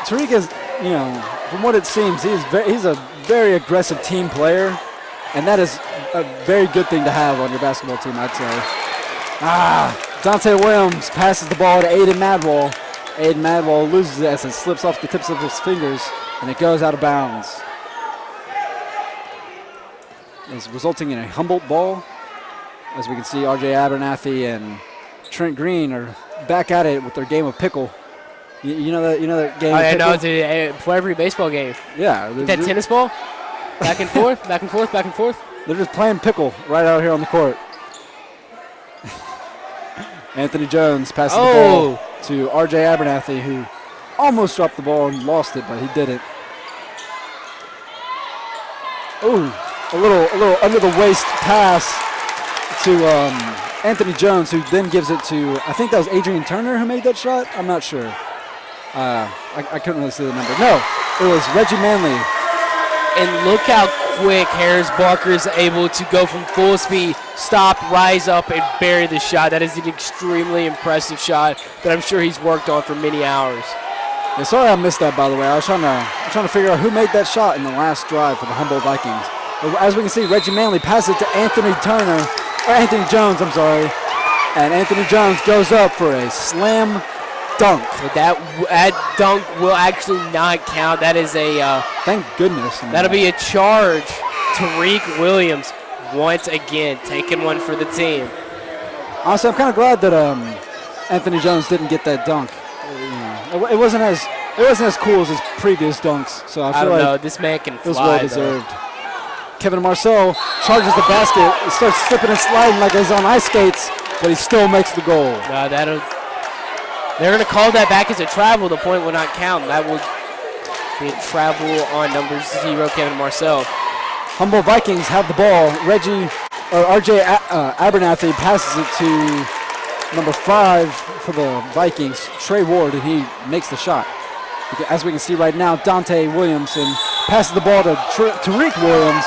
Tariq is, you know, from what it seems, he's a very aggressive team player, and that is a very good thing to have on your basketball team, I'd say. Dante Williams passes the ball to Aiden Madwall. Aiden Madwall loses it as it slips off the tips of his fingers, and it goes out of bounds. It's resulting in a Humboldt ball. As we can see, R.J. Abernathy and Trent Green are back at it with their game of pickle. You know that game. Oh, yeah, no, it's for every baseball game. Yeah, that tennis ball, back and forth, back and forth, back and forth. They're just playing pickle right out here on the court. Anthony Jones passes the ball to R.J. Abernathy, who almost dropped the ball and lost it, but he didn't. A little under the waist pass to Anthony Jones, who then gives it to, I think that was Adrian Turner who made that shot. I'm not sure. I couldn't really see the number. No, it was Reggie Manley. And look how quick Harris Barker is able to go from full speed, stop, rise up, and bury the shot. That is an extremely impressive shot that I'm sure he's worked on for many hours. Yeah, sorry I missed that, by the way. I was trying to figure out who made that shot in the last drive for the Humboldt Vikings. As we can see, Reggie Manley passes it to Anthony Jones, and Anthony Jones goes up for a slam dunk. But that dunk will actually not count. That is a thank goodness. That'll be a charge. Tariq Williams once again taking one for the team. Honestly, I'm kind of glad that Anthony Jones didn't get that dunk. It wasn't as cool as his previous dunks. So I feel like this man can fly. It was well deserved. Kevin Marceau charges the basket. He starts slipping and sliding like he's on ice skates, but he still makes the goal. They're going to call that back as a travel. The point will not count. That will be a travel on number 0, Kevin Marceau. Humboldt Vikings have the ball. R.J. Abernathy passes it to number 5 for the Vikings, Trey Ward, and he makes the shot. As we can see right now, Dante Williamson passes the ball to Tariq Williams,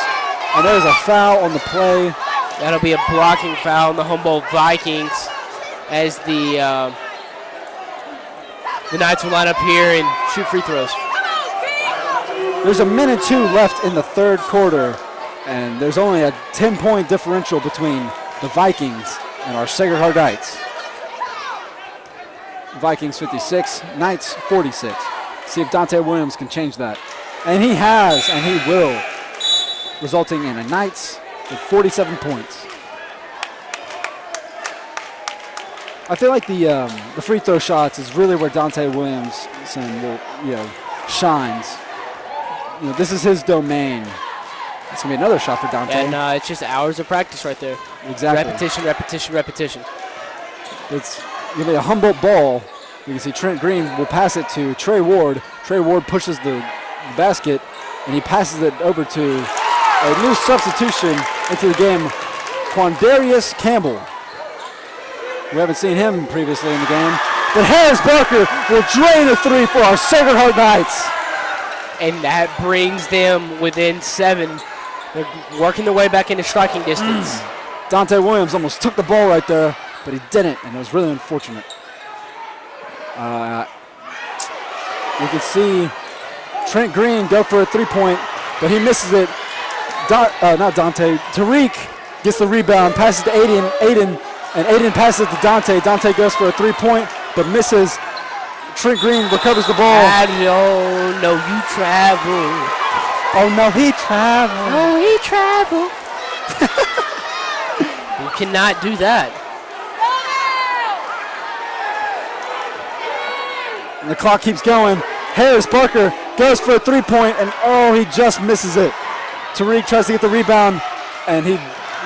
and there's a foul on the play. That'll be a blocking foul on the Humboldt Vikings as the Knights will line up here and shoot free throws. There's 1:02 minutes left in the third quarter, and there's only a 10-point differential between the Vikings and our Sacred Heart Knights. Vikings 56, Knights 46. See if Dante Williams can change that. And he has, and he will, resulting in a Knights with 47 points. I feel like the free throw shots is really where Dante Williamson will, shines. This is his domain. It's gonna be another shot for Dante. And it's just hours of practice right there. Exactly. Repetition, repetition, repetition. It's gonna be a Humboldt ball. You can see Trent Green will pass it to Trey Ward. Trey Ward pushes the basket, and he passes it over to a new substitution into the game, Quandarius Campbell. We haven't seen him previously in the game. But Harris Barker will drain a three for our Sacred Heart Knights. And that brings them within 7. They're working their way back into striking distance. Dante Williams almost took the ball right there, but he didn't, and it was really unfortunate. You can see Trent Green go for a three-point, but he misses it. Not Dante. Tariq gets the rebound, passes to Aiden, and Aiden passes it to Dante. Dante goes for a three-point, but misses. Trent Green recovers the ball. Oh, no, you travel. Oh, no, he traveled. Oh, he traveled. You cannot do that. And the clock keeps going. Harris Barker goes for a three-point, and he just misses it. Tariq tries to get the rebound, and he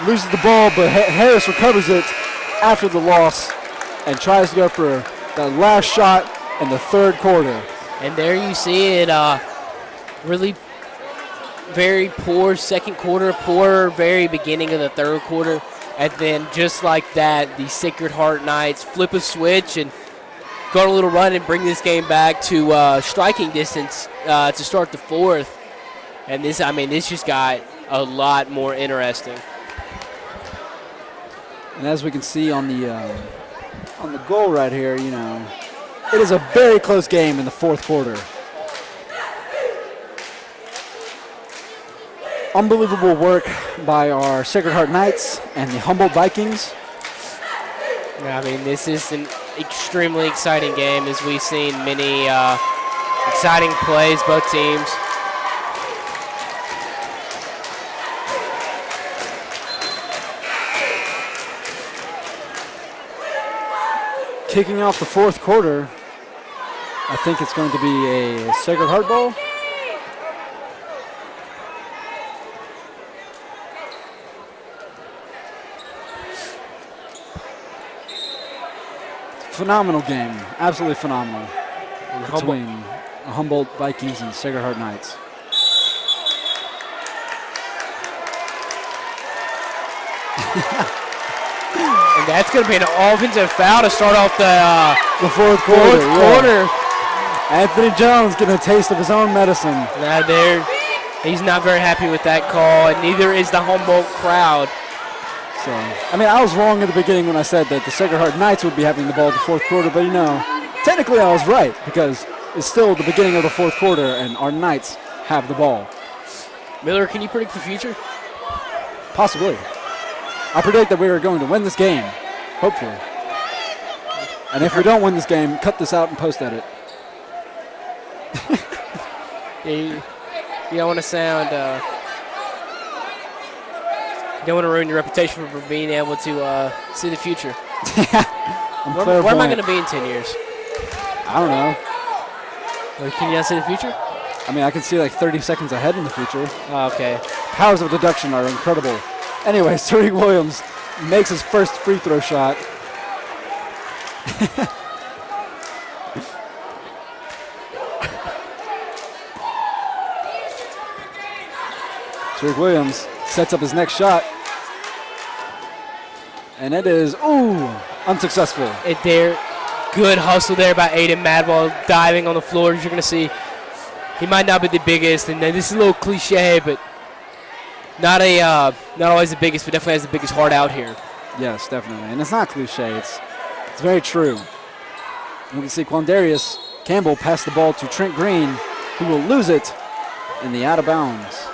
loses the ball, but Harris recovers it after the loss and tries to go for the last shot in the third quarter. And there you see it, really very poor second quarter, poor very beginning of the third quarter. And then just like that, the Sacred Heart Knights flip a switch and go on a little run and bring this game back to striking distance to start the fourth. And this just got a lot more interesting. And as we can see on the goal right here, it is a very close game in the fourth quarter. Unbelievable work by our Sacred Heart Knights and the Humboldt Vikings. This is an extremely exciting game, as we've seen many exciting plays, both teams. Kicking off the fourth quarter, I think it's going to be a Sacred Heart ball. Phenomenal game, absolutely phenomenal, between the Humboldt Vikings and Sacred Heart Knights. And that's going to be an offensive foul to start off the fourth quarter. Anthony Jones getting a taste of his own medicine. He's not very happy with that call, and neither is the Humboldt crowd. So, I was wrong at the beginning when I said that the Sacred Heart Knights would be having the ball in the fourth quarter, but technically I was right because it's still the beginning of the fourth quarter and our Knights have the ball. Miller, can you predict the future? Possibly. I predict that we are going to win this game, hopefully. And if we don't win this game, cut this out and post edit. You don't want to sound... You don't want to ruin your reputation for being able to see the future. Where am I going to be in 10 years? I don't know. Well, can you not see the future? I can see like 30 seconds ahead in the future. Oh, okay. Powers of deduction are incredible. Anyways, Tariq Williams makes his first free throw shot. Tariq Williams sets up his next shot. And it is, unsuccessful. Good hustle there by Aiden Madwell, diving on the floor. As you're going to see, he might not be the biggest, and this is a little cliche, but not always the biggest, but definitely has the biggest heart out here. Yes, definitely. And it's not cliche. It's very true. You can see Quandarius Campbell pass the ball to Trent Green, who will lose it in the out of bounds.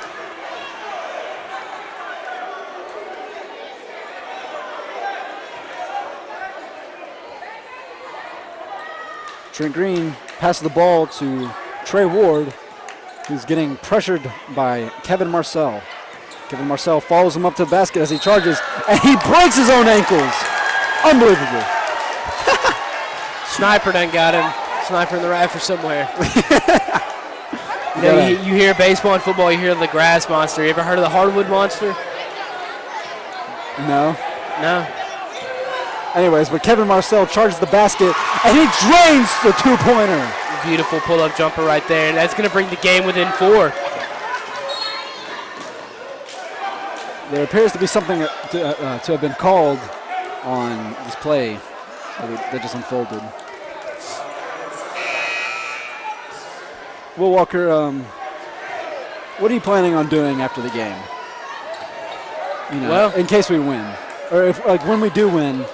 Trent Green passes the ball to Trey Ward, who's getting pressured by Kevin Marcel. Kevin Marcel follows him up to the basket as he charges, and he breaks his own ankles. Unbelievable. Sniper done got him. Sniper in the rafter somewhere. You hear baseball and football, you hear the grass monster. You ever heard of the hardwood monster? No. No. Anyways, but Kevin Marcel charges the basket, and he drains the two-pointer. Beautiful pull-up jumper right there, and that's going to bring the game within 4. there appears to be something to have been called on this play that just unfolded. Will Walker, what are you planning on doing after the game? You know, well, in case we win, or if when we do win,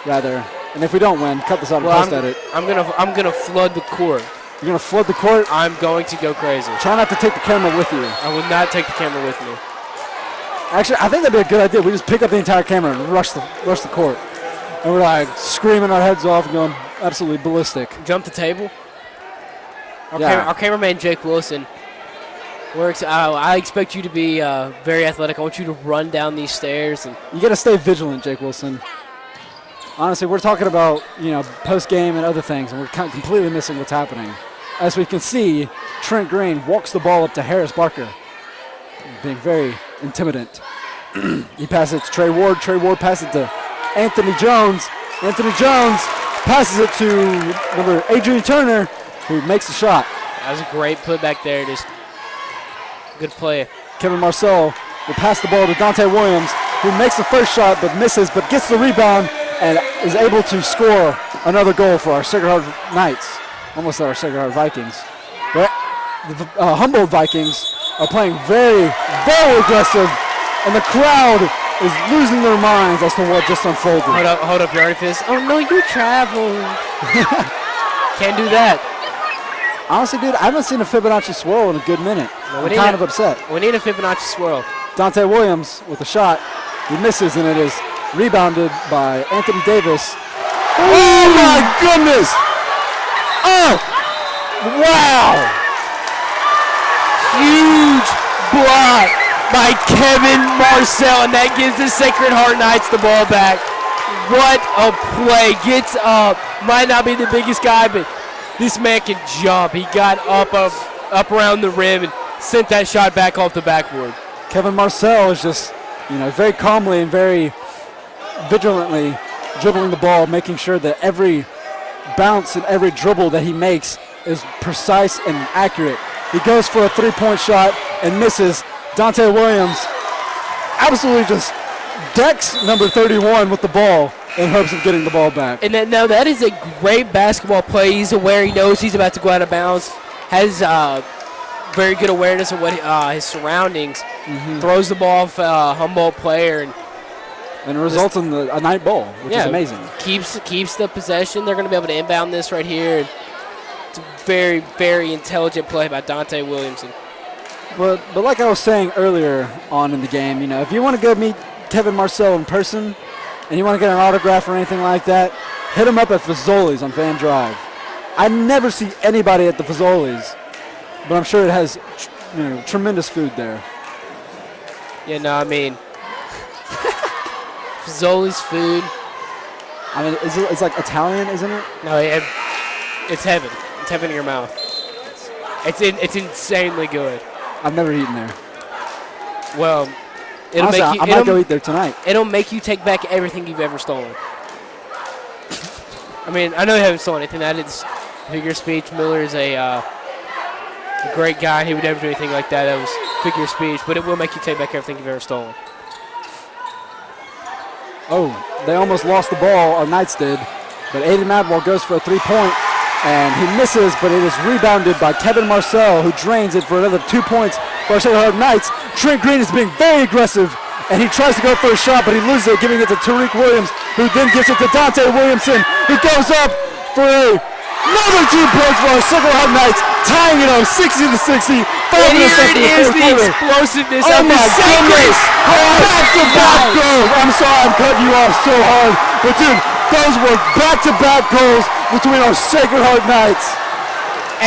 rather, and if we don't win, cut this out and post at it. I'm gonna flood the court. You're gonna flood the court. I'm going to go crazy. Try not to take the camera with you. I will not take the camera with me. Actually, I think that'd be a good idea. We just pick up the entire camera and rush the court, and we're like screaming our heads off and going absolutely ballistic. Jump the table. Yeah. Our cameraman Jake Wilson works. I expect you to be very athletic. I want you to run down these stairs. And you got to stay vigilant, Jake Wilson. Honestly, we're talking about post game and other things, and we're kind of completely missing what's happening. As we can see, Trent Green walks the ball up to Harris Barker, being very intimidating. He passes it to Trey Ward. Trey Ward passes it to Anthony Jones. Anthony Jones passes it to number Adrian Turner, who makes the shot. That was a great putback there. Just good play. Kevin Marcel will pass the ball to Dante Williams, who makes the first shot but misses, but gets the rebound and is able to score another goal for our Sacred Heart Knights. Almost our Sacred Heart Vikings. But the Humboldt Vikings are playing very, very aggressive, and the crowd is losing their minds as to what just unfolded. Hold up, you already finished? Oh no, you traveled. Can't do that. Honestly, dude, I haven't seen a Fibonacci swirl in a good minute. Well, I'm kind of upset. We need a Fibonacci swirl. Dante Williams with a shot. He misses, and it is rebounded by Anthony Davis. Oh my goodness! Oh! Wow! Huge block by Kevin Marcel, and that gives the Sacred Heart Knights the ball back. What a play. Gets up. Might not be the biggest guy, but this man can jump. He got up around the rim and sent that shot back off the backboard. Kevin Marcel is just, very calmly and very vigilantly dribbling the ball, making sure that every bounce and every dribble that he makes is precise and accurate. He goes for a three-point shot and misses. Dante Williams absolutely just decks number 31 with the ball in hopes of getting the ball back. And that is a great basketball play. He's aware. He knows he's about to go out of bounds. Has very good awareness of what his surroundings. Mm-hmm. Throws the ball off a Humboldt player and it results in a night ball, which is amazing. Keeps the possession. They're going to be able to inbound this right here. It's a very, very intelligent play by Dante Williamson. But like I was saying earlier on in the game, if you want to go meet Kevin Marcel in person and you want to get an autograph or anything like that, hit him up at Fazoli's on Van Drive. I never see anybody at the Fazoli's, but I'm sure it has tremendous food there. Yeah, no, I mean, Fazoli's food. I mean, it's like Italian, isn't it? No, it's heaven. It's heaven in your mouth. It's insanely good. I've never eaten there. Well, honestly, I might go eat there tonight. It'll make you take back everything you've ever stolen. I mean, I know you haven't stolen anything. That is figure of speech. Miller is a great guy. He would never do anything like that. That was figure of speech, but it will make you take back everything you've ever stolen. Oh, they almost lost the ball. Our Knights did, but Aiden Madwell goes for a three-point, and he misses, but it is rebounded by Kevin Marcel, who drains it for another 2 points for our Sacred Heart Knights. Trent Green is being very aggressive, and he tries to go for a shot, but he loses it, giving it to Tariq Williams, who then gives it to Dante Williamson, who goes up for another 2 points for our Sacred Heart Knights, tying it up 60-60. And here it is, the explosiveness of the Saints. Back-to-back goals. I'm sorry I'm cutting you off so hard, but dude, those were back-to-back goals between our Sacred Heart Knights.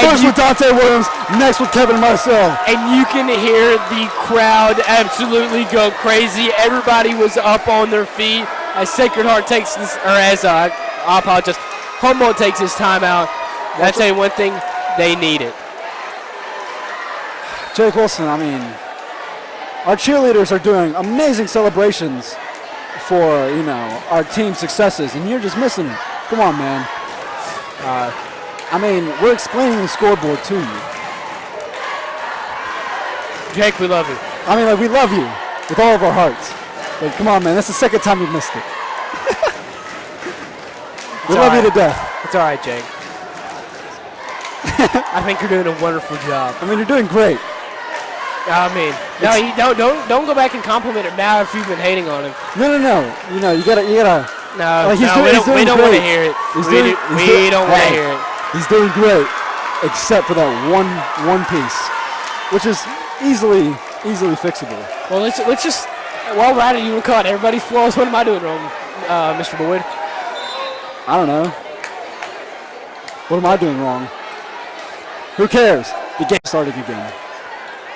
First with Dante Williams, next with Kevin Marcel. And you can hear the crowd absolutely go crazy. Everybody was up on their feet as Sacred Heart takes this, or as I apologize, Humboldt takes his timeout. That's one thing, they need it. Jake Wilson, I mean, our cheerleaders are doing amazing celebrations for, our team's successes, and you're just missing it. Come on, man. I mean, we're explaining the scoreboard to you. Jake, we love you. I mean, we love you. with all of our hearts. But come on, man, that's the second time you've missed it. We love you to death. It's all right, Jake. I think you're doing a wonderful job. I mean, you're doing great. I mean, no, you don't go back and compliment him now if you've been hating on him. No. You know, you gotta. No, like we don't want to hear it. We don't want to hear it. He's doing great, except for that one piece, which is easily fixable. Well, let's just while we're at it, you will cut everybody's flaws. What am I doing wrong, Mr. Boyd? I don't know. What am I doing wrong? Who cares? The game started again.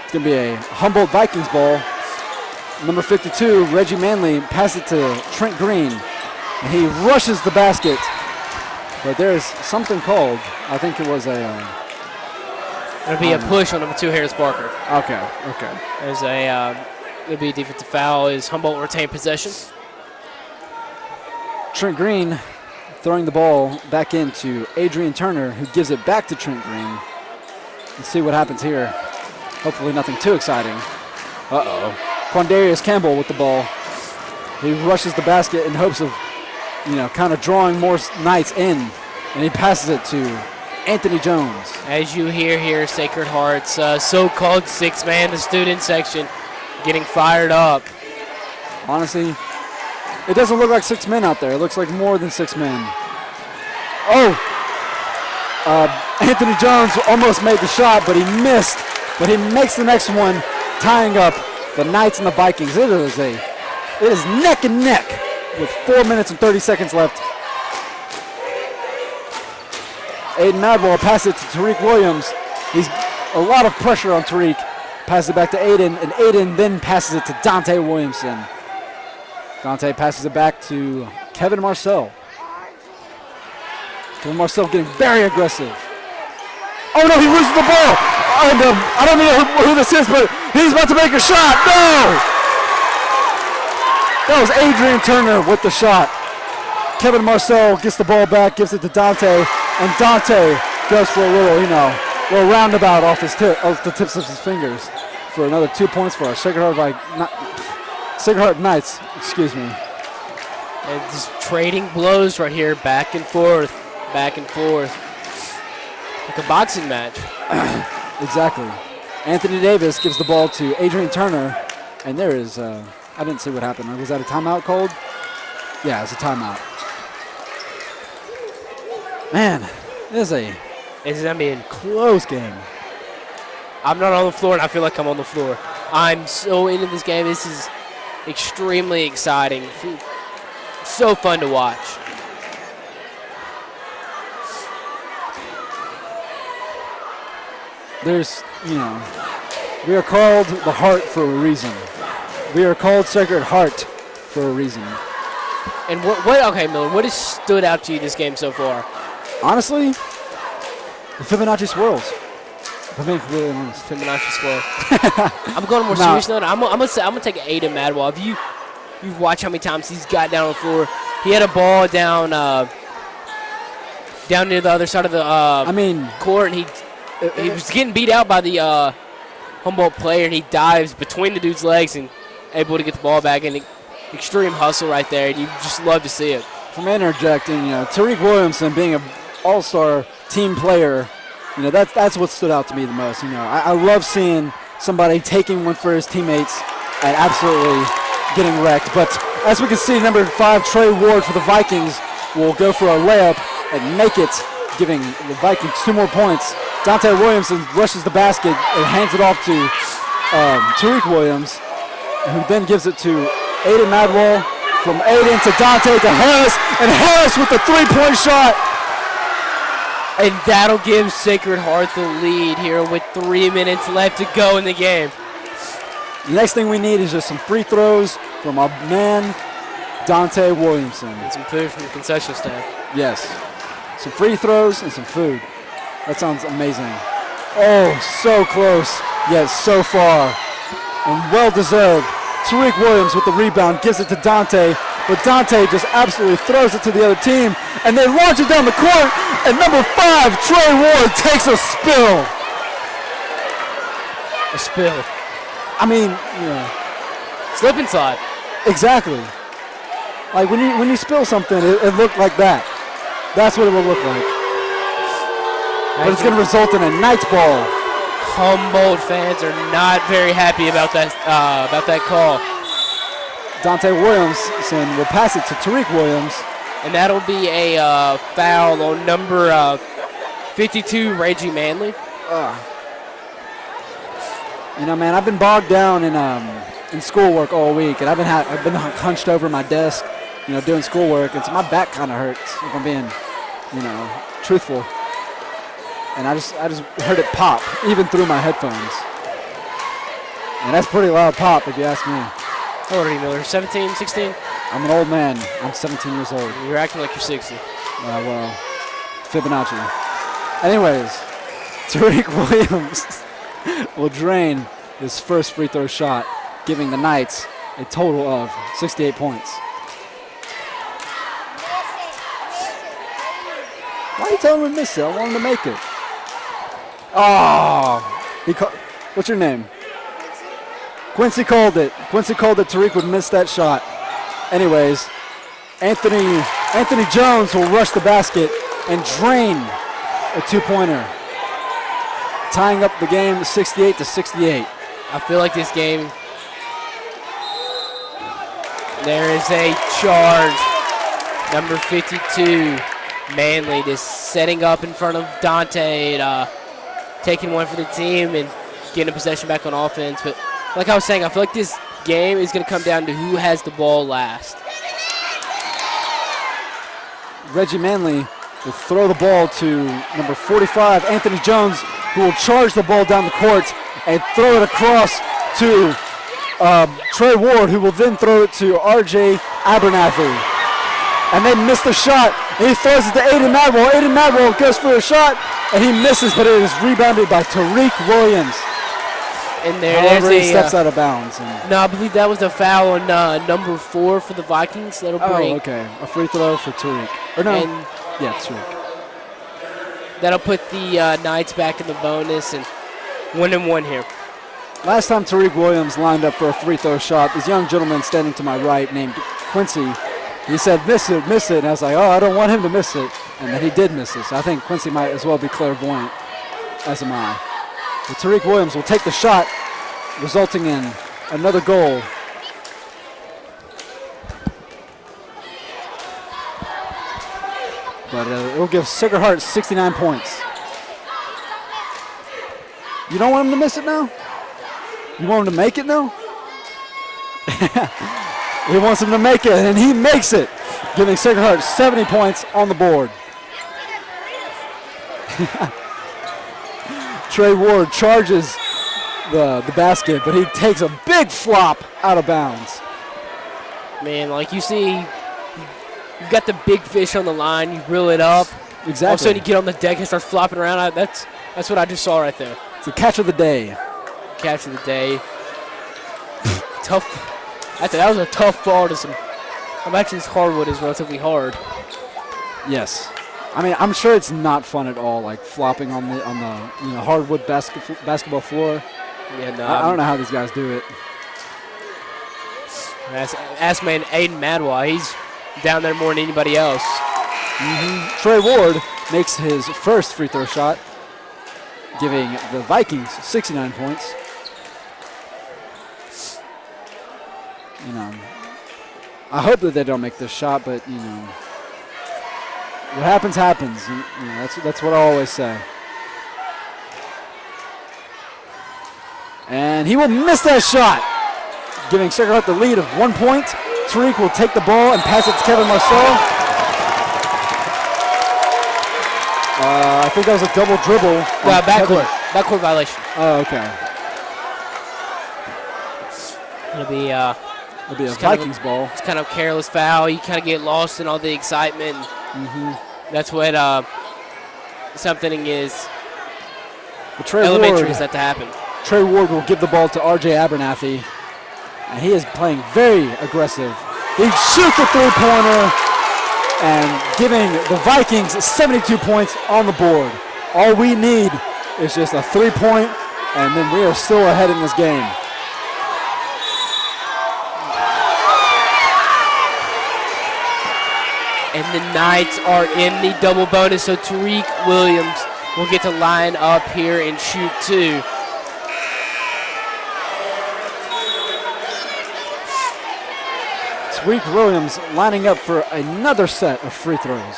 It's going to be a Humboldt Vikings ball. Number 52, Reggie Manley, passes it to Trent Green. And he rushes the basket. But there's something called. I think it was a... It'll be a push on number 2, Harris Barker. Okay. There's it'll be a defensive foul as Humboldt retain possession. Trent Green throwing the ball back into Adrian Turner, who gives it back to Trent Green. Let's see what happens here. Hopefully nothing too exciting. Uh-oh. Quandarius Campbell with the ball. He rushes the basket in hopes of, kind of drawing more Knights in, and he passes it to Anthony Jones. As you hear here, Sacred Heart's so-called six-man, the student section, getting fired up. Honestly, it doesn't look like 6 men out there. It looks like more than 6 men. Oh! Anthony Jones almost made the shot, but he missed. But he makes the next one, tying up the Knights and the Vikings. It is neck and neck with 4 minutes and 30 seconds left. Aiden Madwell passes it to Tariq Williams. He's a lot of pressure on Tariq. Passes it back to Aiden, and Aiden then passes it to Dante Williamson. Dante passes it back to Kevin Marcel. Kevin Marcel getting very aggressive. Oh no, he loses the ball! And, I don't know who this is, but he's about to make a shot. No! That was Adrian Turner with the shot. Kevin Marcel gets the ball back, gives it to Dante, and Dante goes for a little roundabout off the tips of his fingers for another 2 points for our Sacred Heart Knights. Excuse me. And just trading blows right here, back and forth, like a boxing match. Exactly. Anthony Davis gives the ball to Adrian Turner, and there is, I didn't see what happened. Was that a timeout called? Yeah, it's a timeout. Man, it's going to be a close game. I'm not on the floor, and I feel like I'm on the floor. I'm so into this game. This is extremely exciting. So fun to watch. We are called the Heart for a reason. We are called Sacred Heart for a reason. And okay, Miller, what has stood out to you this game so far? Honestly, the Fibonacci swirls. If I'm being completely honest. Fibonacci swirl. I'm going more serious note. I'm gonna take Aiden Madwell. If you've watched how many times he's got down on the floor. He had a ball down near the other side of the court, and he was getting beat out by the Humboldt player, and he dives between the dude's legs and able to get the ball back. And extreme hustle right there, and you just love to see it. From interjecting, Tariq Williamson being an all-star team player, that's what stood out to me the most. I love seeing somebody taking one for his teammates and absolutely getting wrecked. But as we can see, number 5, Trey Ward for the Vikings will go for a layup and make it, giving the Vikings 2 more points. Dante Williamson rushes the basket and hands it off to Tariq Williams, who then gives it to Aiden Madwell. From Aiden to Dante to Harris, and Harris with the 3-point shot. And that'll give Sacred Heart the lead here with 3 minutes left to go in the game. The next thing we need is just some free throws from our man, Dante Williamson. And some food from the concession stand. Yes. Some free throws and some food. That sounds amazing. Oh, so close, yet so far. And well-deserved. Tariq Williams with the rebound, gives it to Dante, but Dante just absolutely throws it to the other team, and they launch it down the court, and number 5, Trey Ward, takes a spill. A spill. Slip and slide. Exactly. Like when you spill something, it looked like that. That's what it will look like. But it's going to result in a Knights ball. Humboldt fans are not very happy about that call. Dante Williamson will pass it to Tariq Williams. And that'll be a foul on number 52, Reggie Manley. You know, man, I've been bogged down in schoolwork all week, and I've been hunched over my desk, you know, doing schoolwork, and so my back kind of hurts, if I'm being, you know, truthful. And I just heard it pop, even through my headphones. And that's pretty loud pop, if you ask me. How old are you, Miller? 17, 16? I'm an old man. I'm 17 years old. You're acting like you're 60. Well, Fibonacci. Anyways, Tariq Williams will drain his first free throw shot, giving the Knights a total of 68 points. Why are you telling him to miss it? I want him to make it. Oh, what's your name? Quincy called it. Quincy called that Tariq would miss that shot. Anyways, Anthony Jones will rush the basket and drain a two-pointer, tying up the game 68-68. I feel like this game, there is a charge. Number 52, Manley, just setting up in front of Dante, taking one for the team and getting a possession back on offense. But like I was saying, I feel like this game is going to come down to who has the ball last. Reggie Manley will throw the ball to number 45, Anthony Jones, who will charge the ball down the court and throw it across to Trey Ward, who will then throw it to R.J. Abernathy. And they miss the shot, and he throws it to Aiden Madwell. Aiden Madwell goes for a shot, and he misses, but it is rebounded by Tariq Williams. And However, he steps out of bounds. No, I believe that was a foul on number 4 for the Vikings. That'll bring. Oh, okay. A free throw for Tariq. Or no. Yeah, Tariq. That'll put the Knights back in the bonus and 1-1 here. Last time Tariq Williams lined up for a free throw shot, this young gentleman standing to my right named Quincy, he said, miss it, miss it. And I was like, oh, I don't want him to miss it. And then he did miss it. So I think Quincy might as well be clairvoyant, as am I. But Tariq Williams will take the shot, resulting in another goal. But it will give Sacred Heart 69 points. You don't want him to miss it now? You want him to make it now? He wants him to make it, and he makes it, giving Sacred Heart 70 points on the board. Trey Ward charges the basket, but he takes a big flop out of bounds. Man, like you see, you've got the big fish on the line, you reel it up. Exactly. All of a sudden you get on the deck and start flopping around. That's what I just saw right there. It's the catch of the day. Catch of the day. Tough. I think that was a tough ball to some. Actually, this hardwood is relatively hard. Yes. I mean, I'm sure it's not fun at all, like flopping on the hardwood basketball floor. Yeah, no. I don't know how these guys do it. Ask man Aiden Madwell. He's down there more than anybody else. Mm-hmm. Trey Ward makes his first free throw shot, giving the Vikings 69 points. You know, I hope that they don't make this shot, but you know, what happens happens. You know, that's what I always say. And he will miss that shot, giving Sacred Heart the lead of 1 point. Tariq will take the ball and pass it to Kevin Marceau. I think that was a double dribble. Backcourt violation. Oh, okay. It'll be a Vikings ball. It's kind of a careless foul. You kind of get lost in all the excitement. Mm-hmm. That's what something is. Elementary is that to happen. Trey Ward will give the ball to R.J. Abernathy, and he is playing very aggressive. He shoots a three-pointer and giving the Vikings 72 points on the board. All we need is just a three-point, and then we are still ahead in this game. And the Knights are in the double bonus, so Tariq Williams will get to line up here and shoot 2. Tariq Williams lining up for another set of free throws.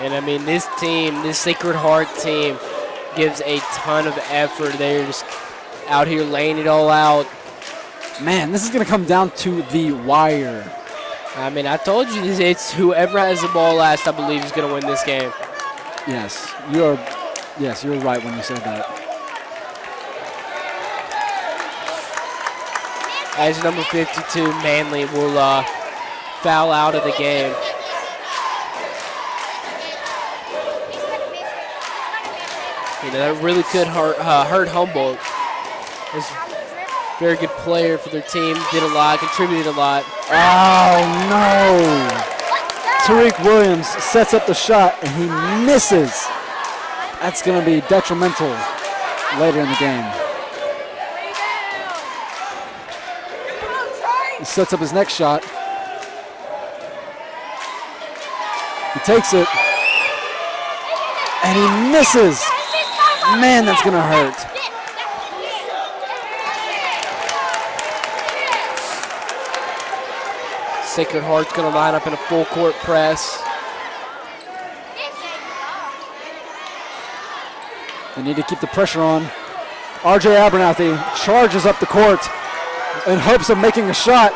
And I mean, this team, this Sacred Heart team, gives a ton of effort. They're just out here laying it all out. Man, this is going to come down to the wire. I mean, I told you, it's whoever has the ball last, I believe, is going to win this game. Yes, you're right when you said that. As number 52, Manley will foul out of the game. You know, that really could hurt Humboldt. He's a very good player for their team, did a lot, contributed a lot. Oh, no. Tariq Williams sets up the shot, and he misses. That's going to be detrimental later in the game. He sets up his next shot. He takes it, and he misses. Man, that's going to hurt. Sacred Heart's going to line up in a full court press. They need to keep the pressure on. RJ Abernathy charges up the court in hopes of making a shot.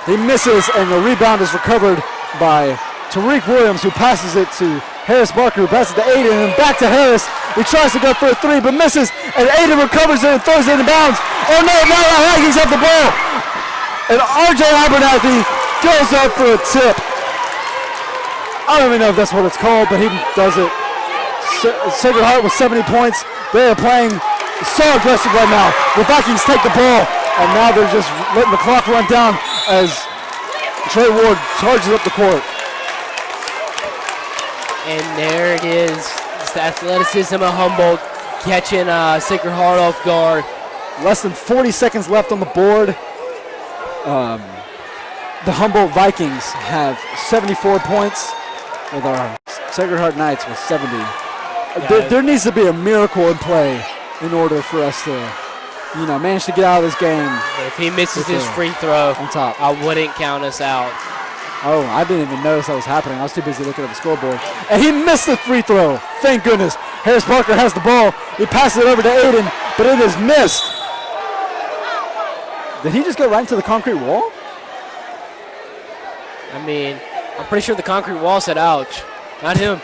He misses, and the rebound is recovered by Tariq Williams, who passes it to Harris Barker, who passes it to Aiden, and back to Harris. He tries to go for a 3, but misses, and Aiden recovers it and throws it in bounds. Oh no, now the Vikings have the ball. And RJ Abernathy goes up for a tip. I don't even know if that's what it's called, but he does it. Sacred Heart with 70 points. They are playing so aggressive right now. The Vikings take the ball, and now they're just letting the clock run down as Trey Ward charges up the court. And there it is. It's the athleticism of Humboldt catching Sacred Heart off guard. Less than 40 seconds left on the board. The Humboldt Vikings have 74 points, with our Sacred Heart Knights with 70. There needs to be a miracle in play in order for us to, manage to get out of this game. If he misses his free throw, on top, I wouldn't count us out. Oh, I didn't even notice that was happening. I was too busy looking at the scoreboard. And he missed the free throw. Thank goodness. Harris Parker has the ball. He passes it over to Aiden, but it is missed. Did he just go right into the concrete wall? I mean, I'm pretty sure the concrete wall said ouch. Not him.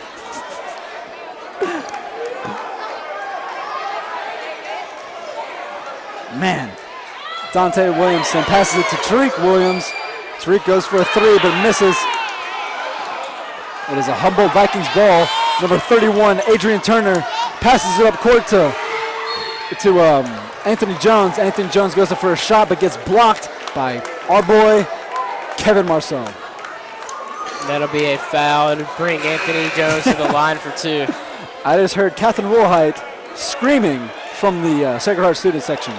Man. Dante Williamson passes it to Tariq Williams. Tariq goes for a 3, but misses. It is a Humboldt Vikings ball. Number 31, Adrian Turner, passes it up court to Anthony Jones. Anthony Jones goes up for a shot, but gets blocked by our boy, Kevin Marcel. That'll be a foul to bring Anthony Jones to the line for 2. I just heard Catherine Woolheit screaming from the Sacred Heart student section.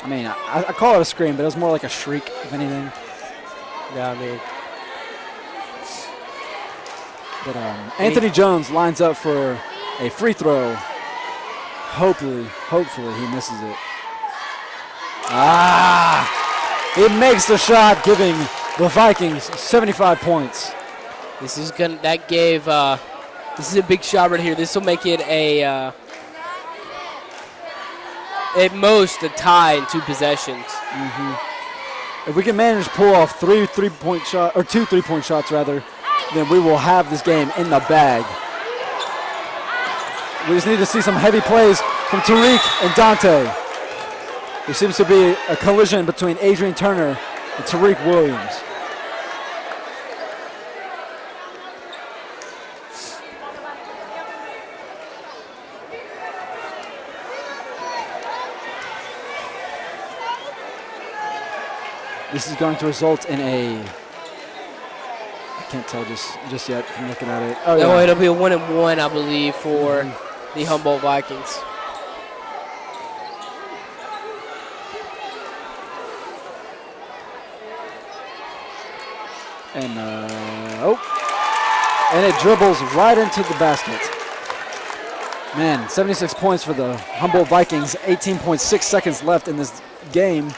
I mean, I call it a scream, but it was more like a shriek, if anything. Yeah, I mean. But Anthony Jones lines up for a free throw. Hopefully he misses it. He makes the shot, giving the Vikings 75 points. This is a big shot right here. This will make it at most a tie in 2 possessions. Mm-hmm. If we can manage to pull off 2 3-point shots rather, then we will have this game in the bag. We just need to see some heavy plays from Tariq and Dante. There seems to be a collision between Adrian Turner and Tariq Williams. This is going to result in I can't tell just yet from looking at it. Oh, yeah. It'll be a 1-1, I believe, for the Humboldt Vikings. And, and it dribbles right into the basket. Man, 76 points for the Humboldt Vikings, 18.6 seconds left in this game.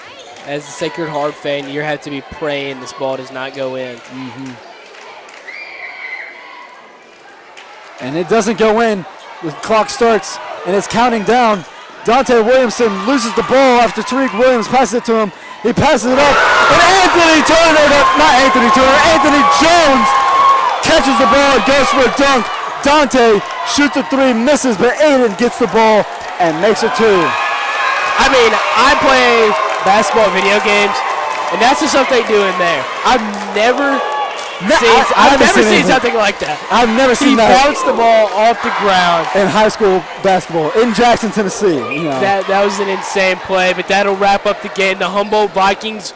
As a Sacred Heart fan, you have to be praying this ball does not go in. And it doesn't go in. The clock starts, and it's counting down. Dante Williamson loses the ball after Tariq Williams passes it to him. He passes it up, and Anthony Jones catches the ball and goes for a dunk. Dante shoots a three, misses, but Aiden gets the ball and makes it two. I mean, I play basketball video games, and that's just something they do in there. I've never seen something like that. I've never seen that. He bounced the ball off the ground in high school basketball in Jackson, Tennessee. You know. That was an insane play, but that'll wrap up the game. The Humboldt Vikings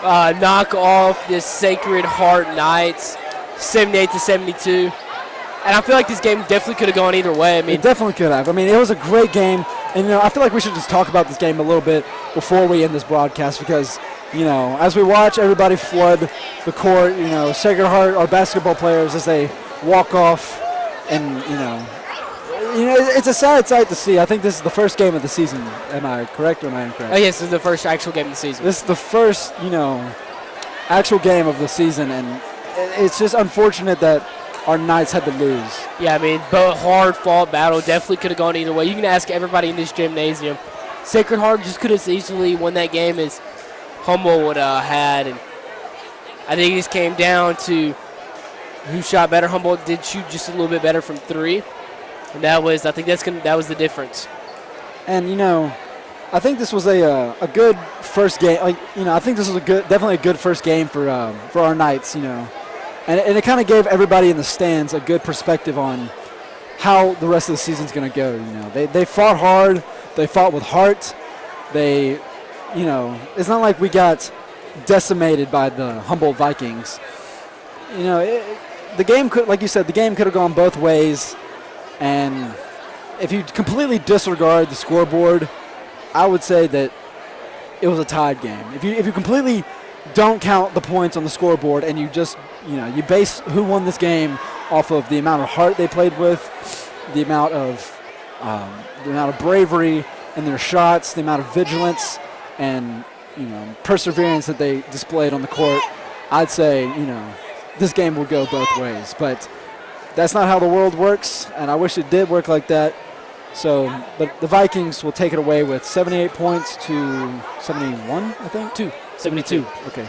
knock off the Sacred Heart Knights, 78-72. And I feel like this game definitely could have gone either way. I mean, it definitely could have. I mean, it was a great game, and I feel like we should just talk about this game a little bit before we end this broadcast because. As we watch everybody flood the court, Sacred Heart, our basketball players, as they walk off, and it's a sad sight to see. I think this is the first game of the season. Am I correct or am I incorrect? Oh yes, this is the first actual game of the season. This is the first, actual game of the season, and it's just unfortunate that our Knights had to lose. Yeah, I mean, but hard fought battle definitely could have gone either way. You can ask everybody in this gymnasium. Sacred Heart just could have easily won that game as Humboldt would have had, and I think it just came down to who shot better. Humboldt did shoot just a little bit better from three, and that was the difference. And I think this was a good first game. I think this was definitely a good first game for our Knights. And it kind of gave everybody in the stands a good perspective on how the rest of the season's going to go. They fought hard, they fought with heart, they. It's not like we got decimated by the Humboldt Vikings. The game could, like you said, the game could have gone both ways. And if you completely disregard the scoreboard, I would say that it was a tied game. If you completely don't count the points on the scoreboard and you just, you base who won this game off of the amount of heart they played with, the amount of bravery in their shots, the amount of vigilance, and perseverance that they displayed on the court, I'd say this game will go both ways. But that's not how the world works, and I wish it did work like that. But the Vikings will take it away with 78 points to 71, I think. 72. Okay.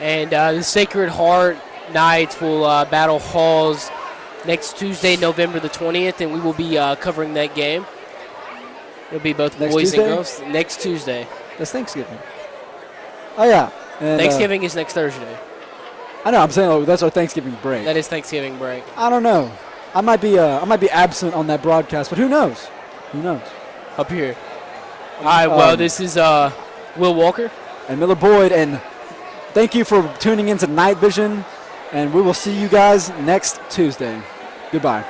And the Sacred Heart Knights will battle Halls next Tuesday, November the 20th, and we will be covering that game. It'll be both boys and girls next Tuesday. That's Thanksgiving. Oh, yeah. And, Thanksgiving is next Thursday. I know. I'm saying that's our Thanksgiving break. That is Thanksgiving break. I don't know. I might be absent on that broadcast, but who knows? Who knows? Up here. All right. Well, this is Will Walker and Miller Boyd, and thank you for tuning into Night Vision, and we will see you guys next Tuesday. Goodbye.